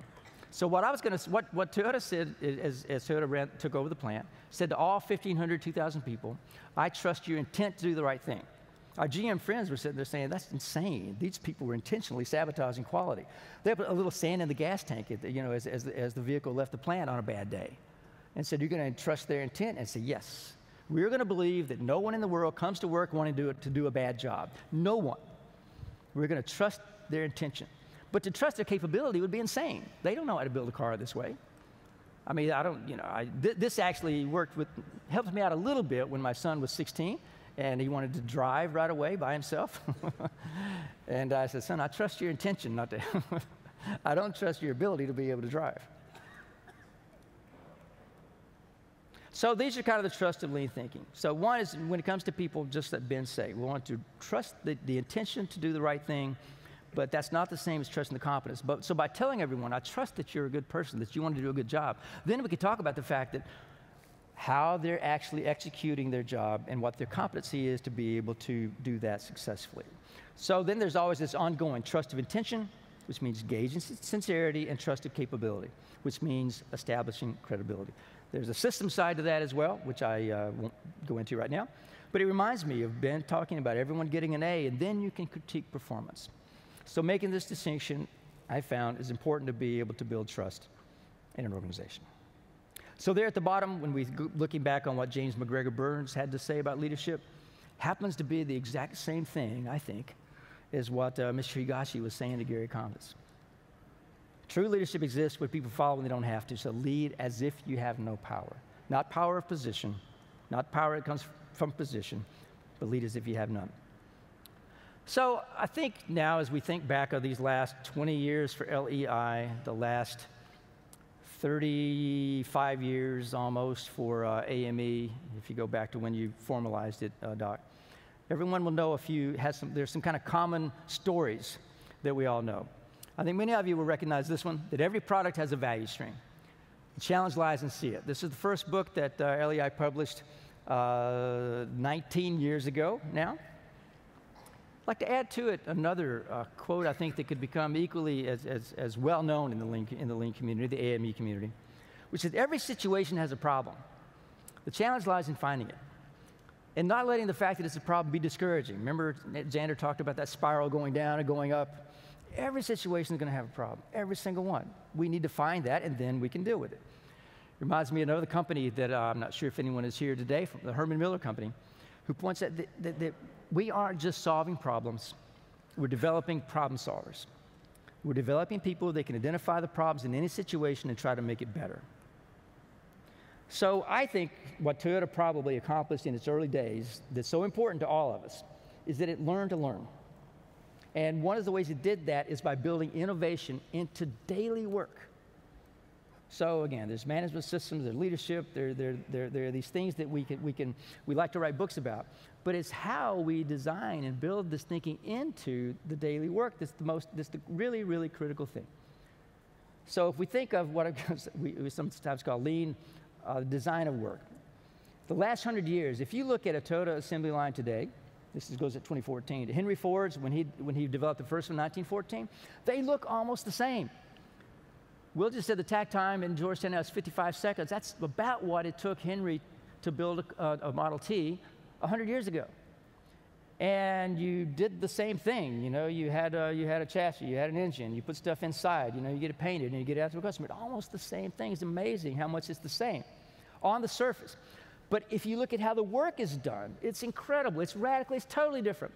So what Toyota said as Toyota took over the plant, said to all 1,500, 2,000 people, I trust your intent to do the right thing. Our GM friends were sitting there saying, that's insane. These people were intentionally sabotaging quality. They put a little sand in the gas tank as the vehicle left the plant on a bad day. And said, you're going to trust their intent? And say, yes. We're going to believe that no one in the world comes to work wanting to do a bad job. No one. We're going to trust their intention. But to trust their capability would be insane. They don't know how to build a car this way. I mean, this actually helped me out a little bit when my son was 16, and he wanted to drive right away by himself. And I said, son, I trust your intention, not to, I don't trust your ability to be able to drive. So these are kind of the trust of lean thinking. So one is, when it comes to people, just let Ben say, we want to trust the intention to do the right thing, but that's not the same as trusting the competence. So by telling everyone, I trust that you're a good person, that you want to do a good job, then we can talk about the fact that how they're actually executing their job and what their competency is to be able to do that successfully. So then there's always this ongoing trust of intention, which means gauging sincerity, and trust of capability, which means establishing credibility. There's a system side to that as well, which I won't go into right now. But it reminds me of Ben talking about everyone getting an A, and then you can critique performance. So making this distinction, I found, is important to be able to build trust in an organization. So there at the bottom, when we're looking back on what James McGregor Burns had to say about leadership, happens to be the exact same thing, I think, as what Mr. Higashi was saying to Gary Condis. True leadership exists where people follow when they don't have to, so lead as if you have no power. Not power of position, not power that comes from position, but lead as if you have none. So I think now, as we think back of these last 20 years for LEI, the last 35 years almost for AME, if you go back to when you formalized it, Doc, everyone will know there's some kind of common stories that we all know. I think many of you will recognize this one, that every product has a value stream. The challenge lies in see it. This is the first book that LEI published 19 years ago now. I'd like to add to it another quote I think that could become equally as well known in the Lean community, the AME community, which is every situation has a problem. The challenge lies in finding it and not letting the fact that it's a problem be discouraging. Remember, Xander talked about that spiral going down and going up. Every situation is going to have a problem, every single one. We need to find that, and then we can deal with it. Reminds me of another company that I'm not sure if anyone is here today, from the Herman Miller Company, who points out that we aren't just solving problems, we're developing problem solvers. We're developing people that can identify the problems in any situation and try to make it better. So I think what Toyota probably accomplished in its early days that's so important to all of us is that it learned to learn. And one of the ways it did that is by building innovation into daily work. So again, there's management systems, there's leadership, there are these things that we like to write books about. But it's how we design and build this thinking into the daily work that's the really, really critical thing. So if we think of what we sometimes call lean design of work, the last 100 years, if you look at a Toyota assembly line today, goes at 2014, to Henry Ford's when he developed the first one in 1914, they look almost the same. Will just said the takt time in Georgetown now is 55 seconds. That's about what it took Henry to build a Model T 100 years ago. And you did the same thing. You know, you had a chassis, you had an engine, you put stuff inside, you know, you get it painted and you get it out to a customer. Almost the same thing. It's amazing how much it's the same on the surface. But if you look at how the work is done, it's incredible. It's radically, it's totally different.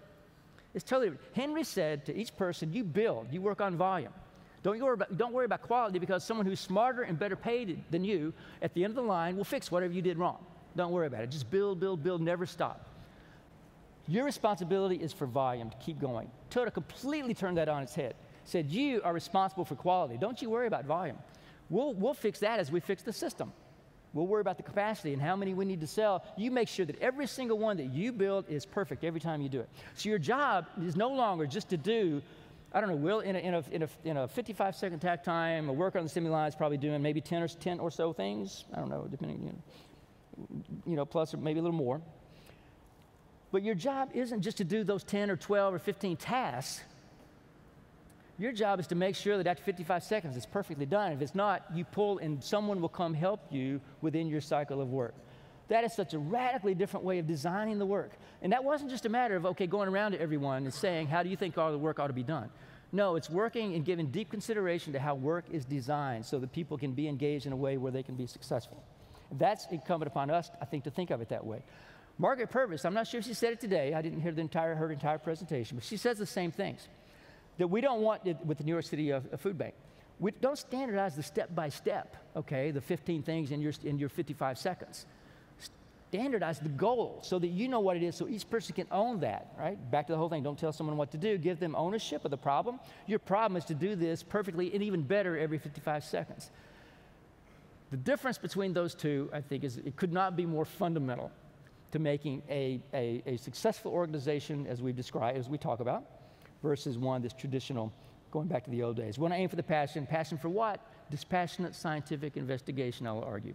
It's totally different. Henry said to each person, you build, you work on volume. Don't worry about quality, because someone who's smarter and better paid than you at the end of the line will fix whatever you did wrong. Don't worry about it. Just build, build, build, never stop. Your responsibility is for volume, to keep going. Toyota completely turned that on its head. Said, you are responsible for quality. Don't you worry about volume. We'll fix that as we fix the system. We'll worry about the capacity and how many we need to sell. You make sure that every single one that you build is perfect every time you do it. So your job is no longer just to do, I don't know, Will, in a 55-second takt time, a worker on the assembly line is probably doing maybe 10 or so things. I don't know, depending, plus or maybe a little more. But your job isn't just to do those 10 or 12 or 15 tasks. Your job is to make sure that after 55 seconds it's perfectly done. If it's not, you pull and someone will come help you within your cycle of work. That is such a radically different way of designing the work. And that wasn't just a matter of, okay, going around to everyone and saying, how do you think all the work ought to be done? No, it's working and giving deep consideration to how work is designed so that people can be engaged in a way where they can be successful. That's incumbent upon us, I think, to think of it that way. Margaret Purvis, I'm not sure if she said it today. I didn't hear her entire presentation, but she says the same things. That we don't want it with the New York City Food Bank. We don't standardize the step-by-step, okay, the 15 things in your 55 seconds. Standardize the goal so that you know what it is, so each person can own that, right? Back to the whole thing, don't tell someone what to do, give them ownership of the problem. Your problem is to do this perfectly and even better every 55 seconds. The difference between those two, I think, is it could not be more fundamental to making a successful organization, as we talk about, versus one that's traditional, going back to the old days. We want to aim for the passion. Passion for what? Dispassionate scientific investigation, I'll argue.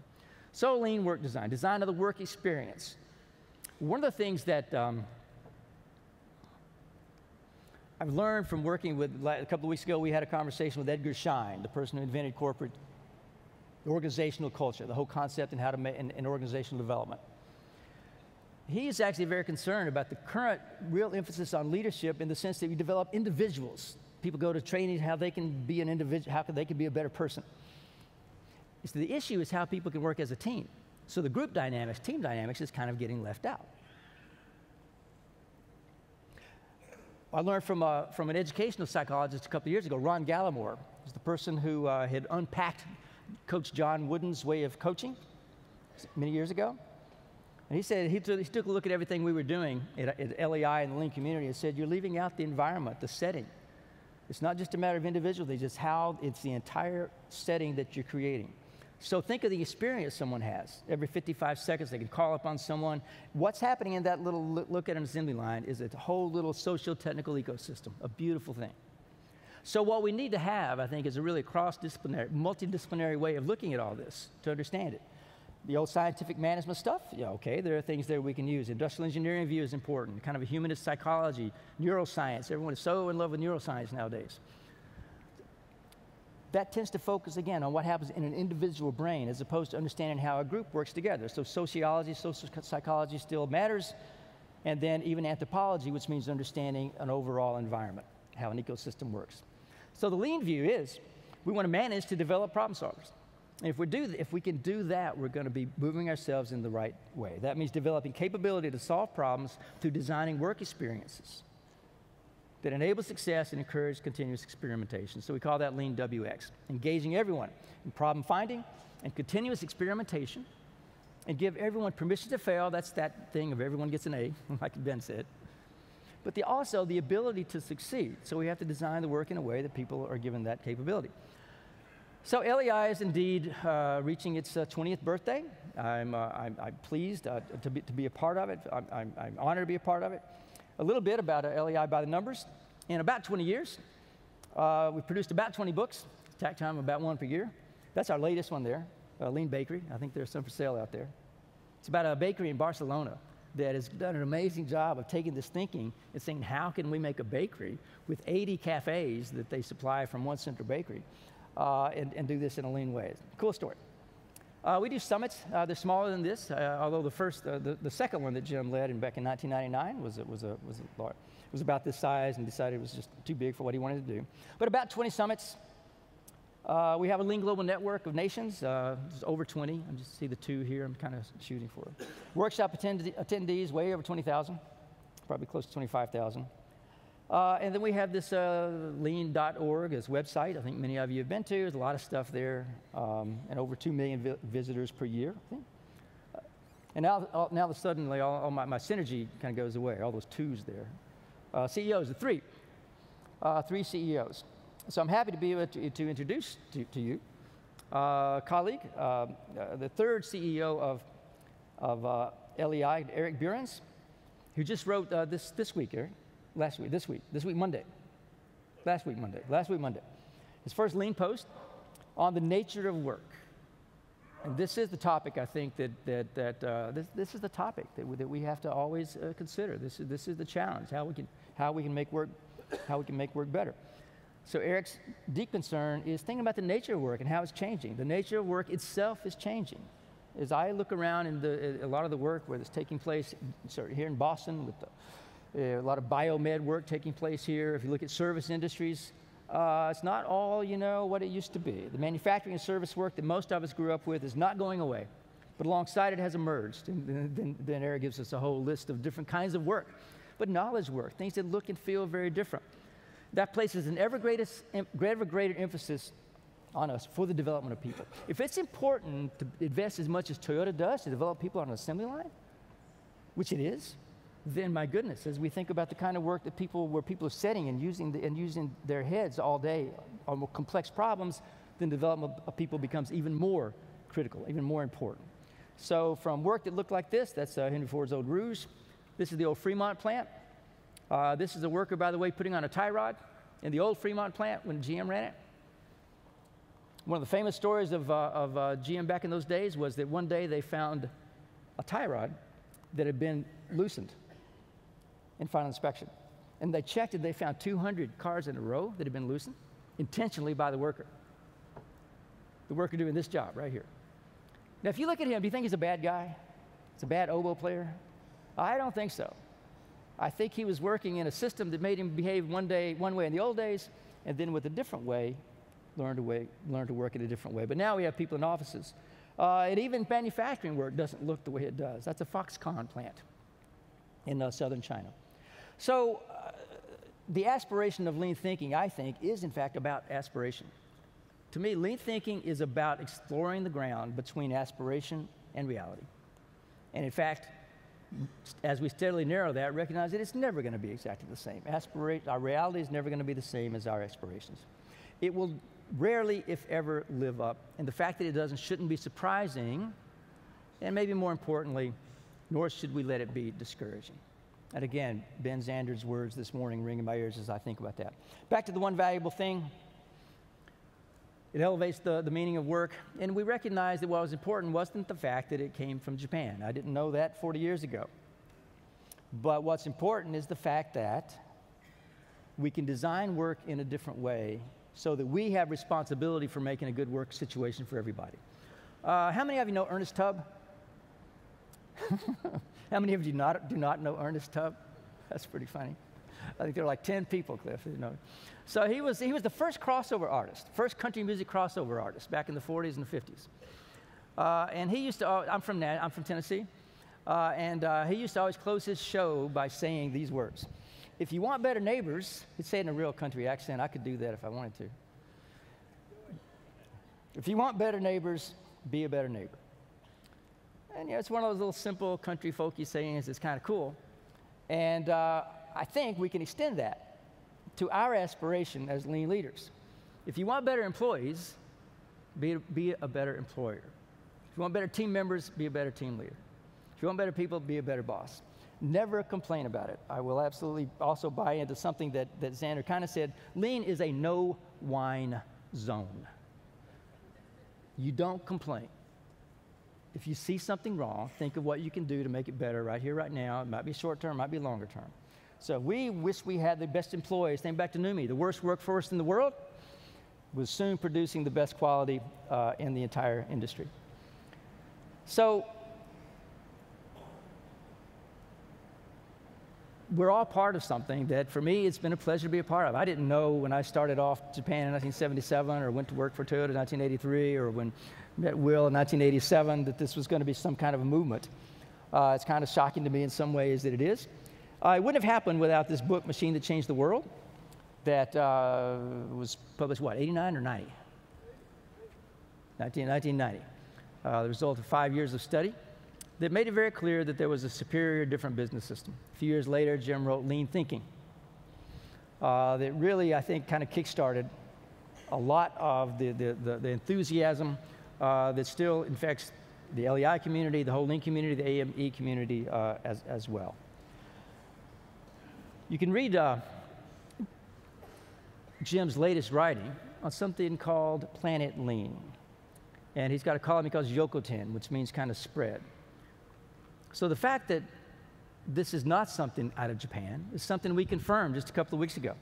So lean work design, design of the work experience. One of the things that I've learned from working with, a couple of weeks ago, we had a conversation with Edgar Schein, the person who invented corporate organizational culture, the whole concept and how to make an organizational development. He is actually very concerned about the current real emphasis on leadership in the sense that we develop individuals. People go to training how they can be an individual, how they can be a better person. So the issue is how people can work as a team. So the group dynamics, team dynamics, is kind of getting left out. I learned from an educational psychologist a couple of years ago, Ron Gallimore, who's the person who had unpacked Coach John Wooden's way of coaching many years ago. And he said he took a look at everything we were doing at LEI and the Lean community and said, you're leaving out the environment, the setting. It's not just a matter of individuals, it's just how it's the entire setting that you're creating. So think of the experience someone has. Every 55 seconds, they can call upon someone. What's happening in that little look at an assembly line is a whole little socio-technical ecosystem, a beautiful thing. So what we need to have, I think, is a really cross-disciplinary, multidisciplinary way of looking at all this to understand it. The old scientific management stuff, yeah, okay, there are things there we can use. Industrial engineering view is important, kind of a humanist psychology, neuroscience. Everyone is so in love with neuroscience nowadays. That tends to focus, again, on what happens in an individual brain as opposed to understanding how a group works together. So sociology, social psychology still matters, and then even anthropology, which means understanding an overall environment, how an ecosystem works. So the lean view is we want to manage to develop problem solvers. And if we can do that, we're going to be moving ourselves in the right way. That means developing capability to solve problems through designing work experiences that enable success and encourage continuous experimentation. So we call that Lean WX. Engaging everyone in problem finding and continuous experimentation, and give everyone permission to fail. That's that thing of everyone gets an A, like Ben said. But also the ability to succeed. So we have to design the work in a way that people are given that capability. So LEI is indeed reaching its 20th birthday. I'm pleased to be a part of it. I'm honored to be a part of it. A little bit about LEI by the numbers. In about 20 years, we've produced about 20 books. Tack time about one per year. That's our latest one there, Lean Bakery. I think there's some for sale out there. It's about a bakery in Barcelona that has done an amazing job of taking this thinking and saying, how can we make a bakery with 80 cafes that they supply from one central bakery? And do this in a lean way. Cool story. We do summits. They're smaller than this, although the second one that Jim led back in 1999 was about this size, and decided it was just too big for what he wanted to do. But about 20 summits. We have a Lean Global Network of nations. There's over 20. I just see the two here. I'm kind of shooting for it. Workshop attendees, way over 20,000, probably close to 25,000. And then we have this lean.org as website. I think many of you have been to. There's a lot of stuff there, and over 2 million visitors per year, I think. And now suddenly all my synergy kind of goes away, all those twos there. CEOs, the three CEOs. So I'm happy to be able to introduce to you a colleague, the third CEO of LEI, Eric Burens, who just wrote this week, Eric. Last week, this week, Monday. Last week, Monday. His first lean post on the nature of work. And this is the topic, I think, this is the topic that we have to always consider. This is the challenge, how we can make work better. So Eric's deep concern is thinking about the nature of work and how it's changing. The nature of work itself is changing. As I look around in a lot of the work where it's taking place here in Boston with a lot of biomed work taking place here. If you look at service industries, it's not all, what it used to be. The manufacturing and service work that most of us grew up with is not going away, but alongside it has emerged. And then Eric gives us a whole list of different kinds of work. But knowledge work, things that look and feel very different. That places an ever greater emphasis on us for the development of people. If it's important to invest as much as Toyota does to develop people on an assembly line, which it is, then my goodness, as we think about the kind of work that where people are sitting and using their heads all day on more complex problems, then development of people becomes even more critical, even more important. So from work that looked like this, that's Henry Ford's old Rouge. This is the old Fremont plant. This is a worker, by the way, putting on a tie rod in the old Fremont plant when GM ran it. One of the famous stories of GM back in those days was that one day they found a tie rod that had been loosened in final inspection. And they checked and they found 200 cars in a row that had been loosened intentionally by the worker. The worker doing this job right here. Now, if you look at him, do you think he's a bad guy? He's a bad oboe player? I don't think so. I think he was working in a system that made him behave one way in the old days, and then with a different way, learn to work in a different way. But now we have people in offices. And even manufacturing work doesn't look the way it does. That's a Foxconn plant in southern China. So the aspiration of lean thinking, I think, is in fact about aspiration. To me, lean thinking is about exploring the ground between aspiration and reality. And in fact, as we steadily narrow that, recognize that it's never going to be exactly the same. Our reality is never going to be the same as our aspirations. It will rarely, if ever, live up. And the fact that it doesn't shouldn't be surprising, and maybe more importantly, nor should we let it be discouraging. And again, Ben Zander's words this morning ring in my ears as I think about that. Back to the one valuable thing. It elevates the meaning of work, and we recognize that what was important wasn't the fact that it came from Japan. I didn't know that 40 years ago. But what's important is the fact that we can design work in a different way so that we have responsibility for making a good work situation for everybody. How many of you know Ernest Tubb? How many of you do not know Ernest Tubb? That's pretty funny. I think there are like 10 people, Cliff, you know. So he was the first crossover artist, first country music crossover artist back in the 40s and the 50s. And he used to, I'm from Tennessee, and he used to always close his show by saying these words. If you want better neighbors, he'd say it in a real country accent. I could do that if I wanted to. If you want better neighbors, be a better neighbor. And yeah, it's one of those little simple country folky sayings that's kind of cool. And I think we can extend that to our aspiration as lean leaders. If you want better employees, be a better employer. If you want better team members, be a better team leader. If you want better people, be a better boss. Never complain about it. I will absolutely also buy into something that Xander kind of said. Lean is a no-whine zone. You don't complain. If you see something wrong, think of what you can do to make it better right here, right now. It might be short term, it might be longer term. So we wish we had the best employees. Think back to NUMMI, the worst workforce in the world was soon producing the best quality in the entire industry. So we're all part of something that, for me, it's been a pleasure to be a part of. I didn't know when I started off Japan in 1977 or went to work for Toyota in 1983 or when met Will in 1987 that this was going to be some kind of a movement. It's kind of shocking to me in some ways that it is. It wouldn't have happened without this book, Machine That Changed the World, that was published, what, 89 or 90? 1990. The result of 5 years of study that made it very clear that there was a superior, different business system. A few years later, Jim wrote Lean Thinking, that really, I think, kind of kick-started a lot of the enthusiasm that still infects the LEI community, the whole Lean community, the AME community as well. You can read Jim's latest writing on something called Planet Lean. And he's got a column he calls Yokoten, which means kind of spread. So the fact that this is not something out of Japan is something we confirmed just a couple of weeks ago.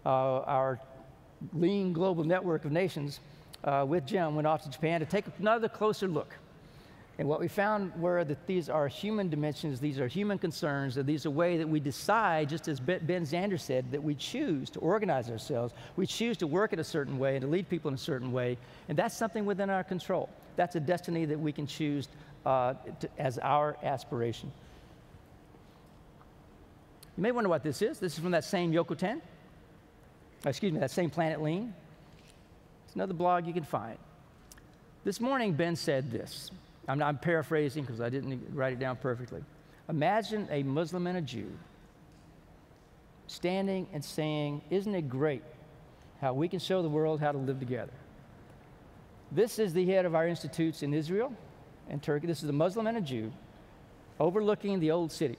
Our Lean Global Network of Nations with Jim went off to Japan to take another closer look. And what we found were that these are human dimensions, these are human concerns, that these are ways that we decide, just as Ben Zander said, that we choose to organize ourselves, we choose to work in a certain way and to lead people in a certain way, and that's something within our control. That's a destiny that we can choose as our aspiration. You may wonder what this is. This is from that same Yokoten, excuse me, that same Planet Lean. It's another blog you can find. This morning, Ben said this. I'm paraphrasing because I didn't write it down perfectly. Imagine a Muslim and a Jew standing and saying, "Isn't it great how we can show the world how to live together?" This is the head of our institutes in Israel and Turkey. This is a Muslim and a Jew overlooking the old city,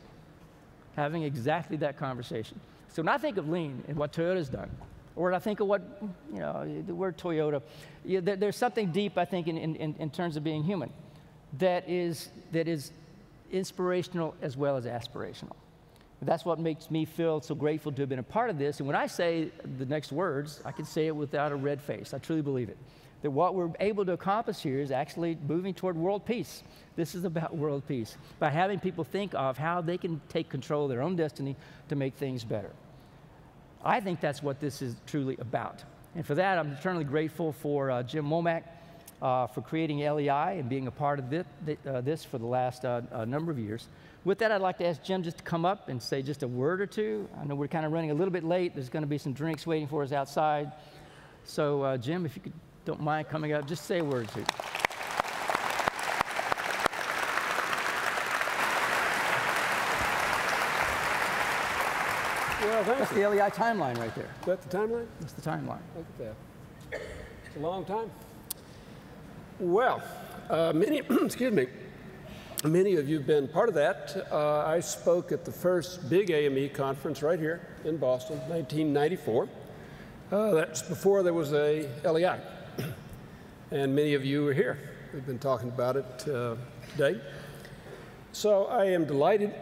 having exactly that conversation. So when I think of Lean and what Toyota's done, or when I think of what, you know, the word Toyota, there's something deep, I think, in terms of being human. That is inspirational as well as aspirational. That's what makes me feel so grateful to have been a part of this. And when I say the next words, I can say it without a red face. I truly believe it. That what we're able to accomplish here is actually moving toward world peace. This is about world peace, by having people think of how they can take control of their own destiny to make things better. I think that's what this is truly about. And for that, I'm eternally grateful for Jim Womack, for creating LEI and being a part of this for the last number of years. With that, I'd like to ask Jim just to come up and say just a word or two. I know we're kind of running a little bit late. There's going to be some drinks waiting for us outside. So, Jim, if you don't mind coming up, just say a word or two. Well, that's the LEI timeline right there. Is that the timeline? That's the timeline. Look at that. It's a long time. Well, many of you have been part of that. I spoke at the first big AME conference right here in Boston, 1994. That's before there was a LEI. and many of you are here. We've been talking about it today. So I am delighted,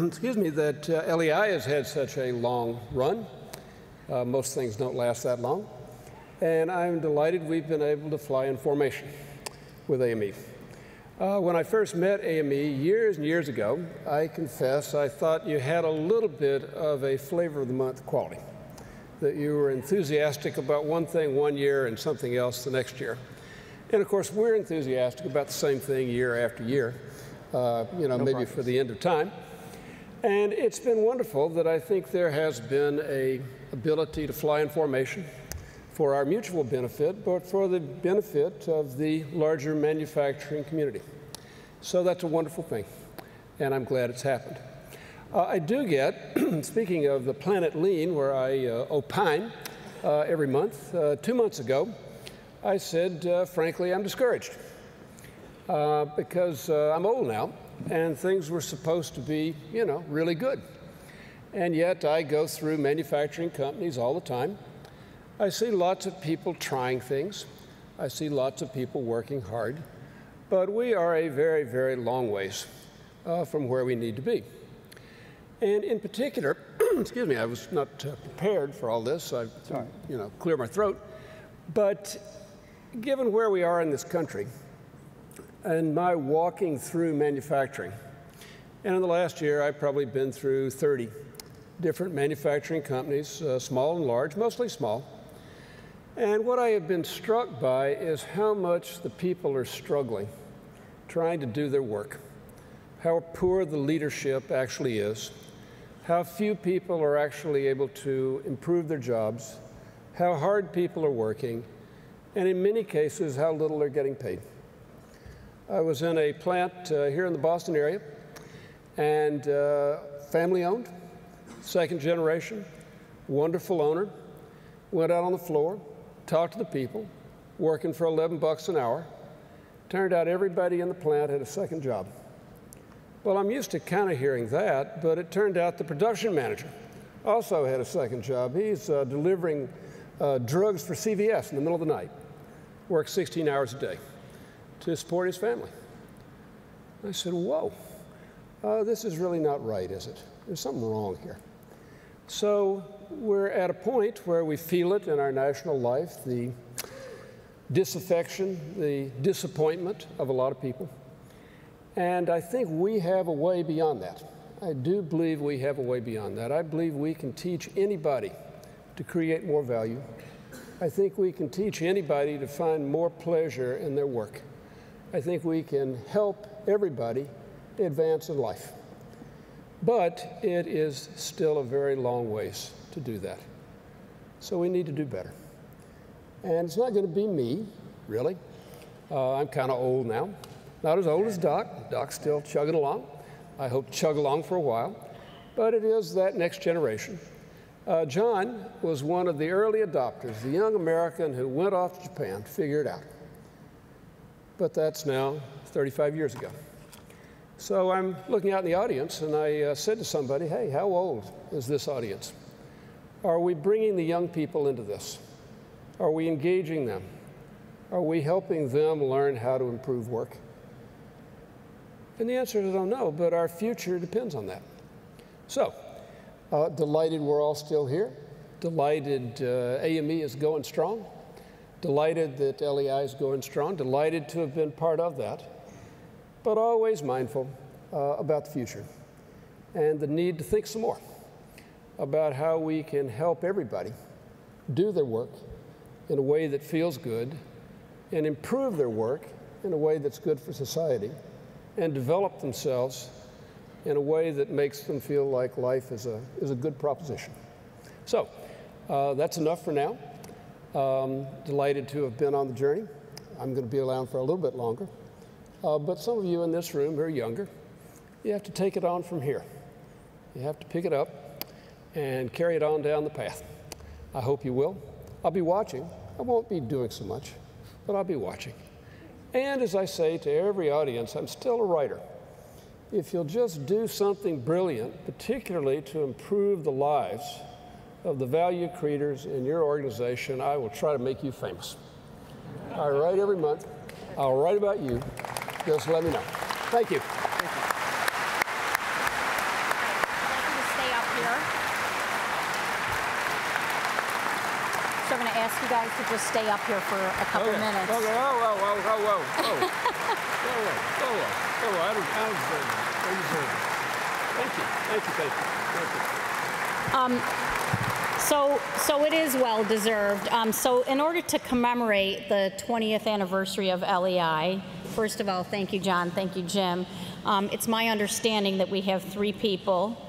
excuse me, that LEI has had such a long run. Most things don't last that long. And I'm delighted we've been able to fly in formation with AME. When I first met AME years and years ago, I confess I thought you had a little bit of a flavor of the month quality, that you were enthusiastic about one thing one year and something else the next year. And of course, we're enthusiastic about the same thing year after year, maybe for the end of time. And it's been wonderful that I think there has been an ability to fly in formation for our mutual benefit, but for the benefit of the larger manufacturing community. So that's a wonderful thing, and I'm glad it's happened. I do get, speaking of the Planet Lean, where I opine every month, 2 months ago, I said, frankly, I'm discouraged because I'm old now, and things were supposed to be, really good. And yet I go through manufacturing companies all the time. I see lots of people trying things. I see lots of people working hard. But we are a very, very long ways from where we need to be. And in particular, excuse me, I was not prepared for all this. I, clear my throat. But given where we are in this country and my walking through manufacturing, and in the last year I've probably been through 30 different manufacturing companies, small and large, mostly small. And what I have been struck by is how much the people are struggling, trying to do their work, how poor the leadership actually is, how few people are actually able to improve their jobs, how hard people are working, and in many cases, how little they're getting paid. I was in a plant here in the Boston area, and family-owned, second generation, wonderful owner, went out on the floor, talked to the people, working for $11 an hour. Turned out everybody in the plant had a second job. Well, I'm used to kind of hearing that, but it turned out the production manager also had a second job. He's delivering drugs for CVS in the middle of the night, works 16 hours a day to support his family. I said, whoa, this is really not right, is it? There's something wrong here. So we're at a point where we feel it in our national life, the disaffection, the disappointment of a lot of people. And I think we have a way beyond that. I do believe we have a way beyond that. I believe we can teach anybody to create more value. I think we can teach anybody to find more pleasure in their work. I think we can help everybody advance in life. But it is still a very long ways to do that. So we need to do better. And it's not going to be me, really. I'm kind of old now. Not as old as Doc. Doc's still chugging along. I hope to chug along for a while. But it is that next generation. John was one of the early adopters, the young American who went off to Japan to figure it out. But that's now 35 years ago. So I'm looking out in the audience, and I said to somebody, hey, how old is this audience? Are we bringing the young people into this? Are we engaging them? Are we helping them learn how to improve work? And the answer is I don't know, but our future depends on that. So, delighted we're all still here. Delighted AME is going strong. Delighted that LEI is going strong. Delighted to have been part of that. But always mindful about the future and the need to think some more about how we can help everybody do their work in a way that feels good and improve their work in a way that's good for society and develop themselves in a way that makes them feel like life is a good proposition. So that's enough for now. Delighted to have been on the journey. I'm going to be around for a little bit longer. But some of you in this room who are younger, you have to take it on from here. You have to pick it up and carry it on down the path. I hope you will. I'll be watching. I won't be doing so much, but I'll be watching. And as I say to every audience, I'm still a writer. If you'll just do something brilliant, particularly to improve the lives of the value creators in your organization, I will try to make you famous. I write every month. I'll write about you. Just let me know. Thank you. So I'm going to ask you guys to just stay up here for a couple minutes. Okay. Whoa. I don't deserve that. I deserve it. Thank you. So it is well deserved. So in order to commemorate the 20th anniversary of LEI, first of all, thank you, John. Thank you, Jim. It's my understanding that we have 3 people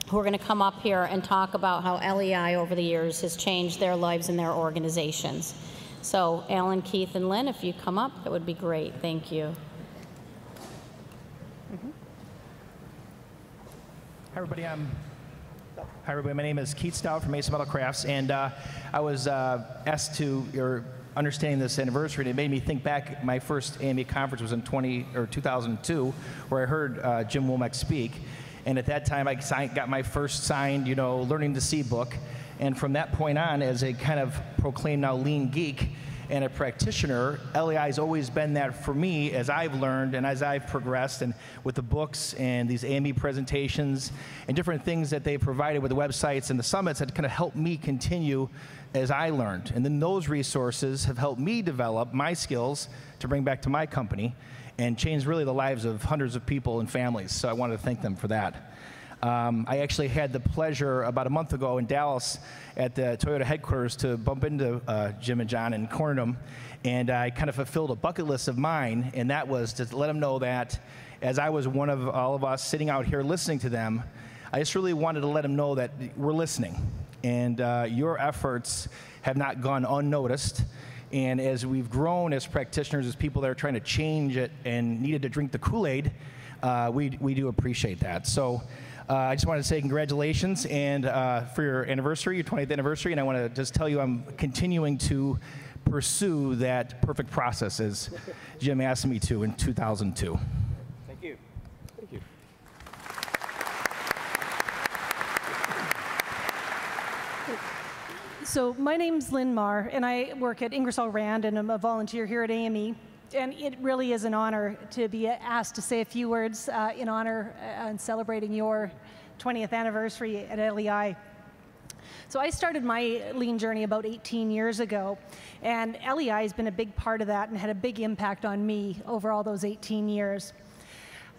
who are going to come up here and talk about how LEI over the years has changed their lives and their organizations. So Alan, Keith, and Lynn, if you come up, that would be great. Thank you. Hi, everybody. My name is Keith Stout from Mesa Metal Crafts, and I was asked to, or understanding this anniversary, and it made me think back. My first AME conference was in 2002, where I heard Jim Womack speak. And at that time, I got my first signed, Learning to See book. And from that point on, as a kind of proclaimed now lean geek and a practitioner, LEI has always been that for me as I've learned and as I've progressed, and with the books and these AME presentations and different things that they provided with the websites and the summits that kind of helped me continue as I learned. And then those resources have helped me develop my skills to bring back to my company and change really the lives of hundreds of people and families. So I wanted to thank them for that. I actually had the pleasure about a month ago in Dallas at the Toyota headquarters to bump into Jim and John and corner them, and I kind of fulfilled a bucket list of mine, and that was to let them know that as I was one of all of us sitting out here listening to them, I just really wanted to let them know that we're listening, and your efforts have not gone unnoticed. And as we've grown as practitioners, as people that are trying to change it and needed to drink the Kool-Aid, we do appreciate that. So I just wanted to say congratulations and for your anniversary, your 20th anniversary, and I want to just tell you I'm continuing to pursue that perfect process as Jim asked me to in 2002. Thank you. Thank you. So my name's Lynn Marr, and I work at Ingersoll Rand, and I'm a volunteer here at AME. And it really is an honor to be asked to say a few words in honor and celebrating your 20th anniversary at LEI. So I started my lean journey about 18 years ago, and LEI has been a big part of that and had a big impact on me over all those 18 years.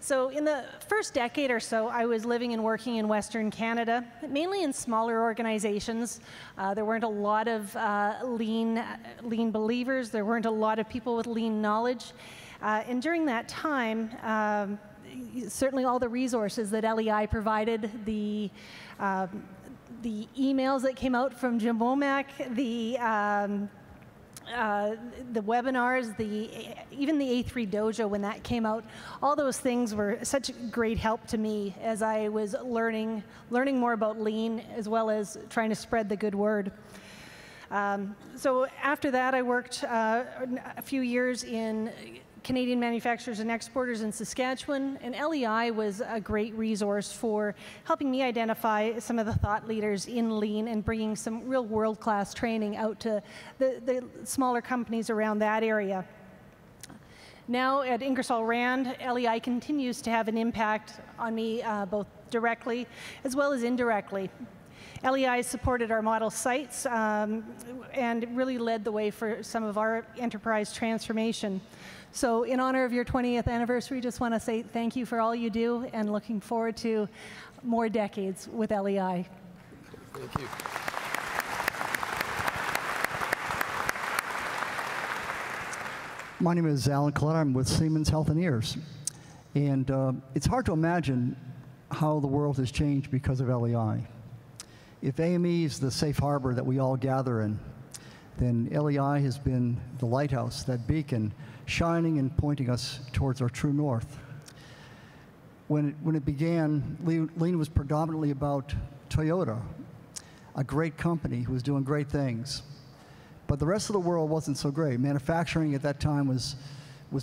So in the first decade or so, I was living and working in Western Canada, mainly in smaller organizations. There weren't a lot of lean believers. There weren't a lot of people with lean knowledge. And during that time, certainly all the resources that LEI provided, the emails that came out from Jim Womack, the webinars, even the A3 Dojo when that came out, all those things were such great help to me as I was learning more about lean as well as trying to spread the good word. So after that, I worked a few years in Canadian manufacturers and exporters in Saskatchewan, and LEI was a great resource for helping me identify some of the thought leaders in lean and bringing some real world-class training out to the smaller companies around that area. Now at Ingersoll Rand, LEI continues to have an impact on me both directly as well as indirectly. LEI supported our model sites and really led the way for some of our enterprise transformation. So in honor of your 20th anniversary, just want to say thank you for all you do and looking forward to more decades with LEI. Thank you. My name is Alan Collette. I'm with Siemens Health and Ears. And it's hard to imagine how the world has changed because of LEI. If AME is the safe harbor that we all gather in, then LEI has been the lighthouse, that beacon, shining and pointing us towards our true north. When it began, lean was predominantly about Toyota, a great company who was doing great things. But the rest of the world wasn't so great. Manufacturing at that time was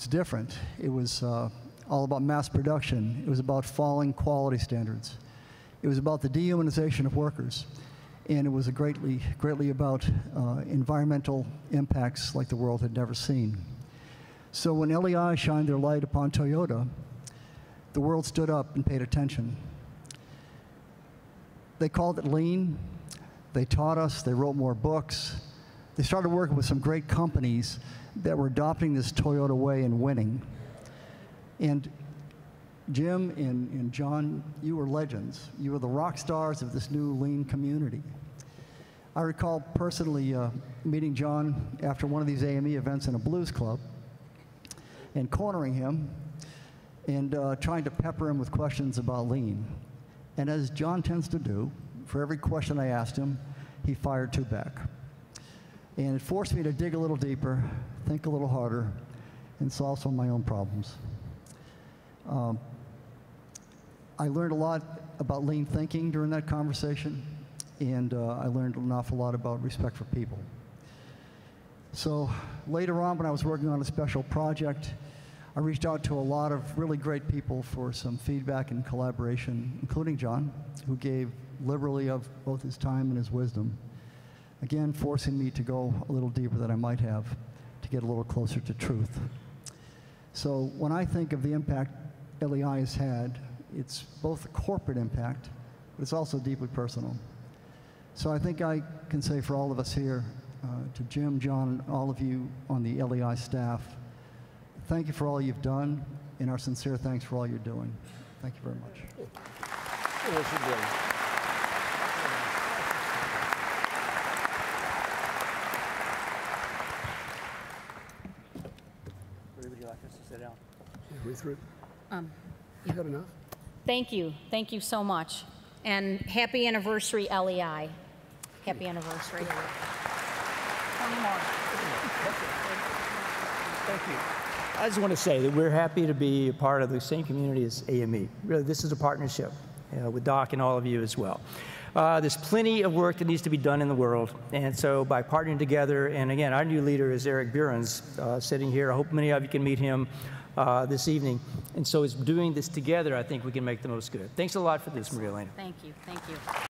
different. It was all about mass production. It was about falling quality standards. It was about the dehumanization of workers. and it was greatly about environmental impacts like the world had never seen. So when LEI shined their light upon Toyota, the world stood up and paid attention. They called it lean. They taught us. They wrote more books. They started working with some great companies that were adopting this Toyota way and winning. And Jim and John, you were legends. You were the rock stars of this new lean community. I recall personally meeting John after one of these AME events in a blues club and cornering him and trying to pepper him with questions about lean. And as John tends to do, for every question I asked him, he fired two back. And it forced me to dig a little deeper, think a little harder, and solve some of my own problems. I learned a lot about lean thinking during that conversation, and I learned an awful lot about respect for people. So later on, when I was working on a special project, I reached out to a lot of really great people for some feedback and collaboration, including John, who gave liberally of both his time and his wisdom, again, forcing me to go a little deeper than I might have to get a little closer to truth. So when I think of the impact LEI has had, it's both a corporate impact, but it's also deeply personal. So I think I can say for all of us here, to Jim, John, and all of you on the LEI staff, thank you for all you've done, and our sincere thanks for all you're doing. Thank you very much. Yes, you did. Where would you like us to sit down? Yeah, we through? You got enough? Thank you. Thank you so much. And happy anniversary, LEI. Happy anniversary. One more. Thank you. I just want to say that we're happy to be a part of the same community as AME. Really, this is a partnership with Doc and all of you as well. There's plenty of work that needs to be done in the world, and so by partnering together, and again, our new leader is Eric Burens, sitting here. I hope many of you can meet him this evening. And so it's doing this together, I think we can make the most good. Thanks a lot for this, Maria Elena. Thank you. Thank you.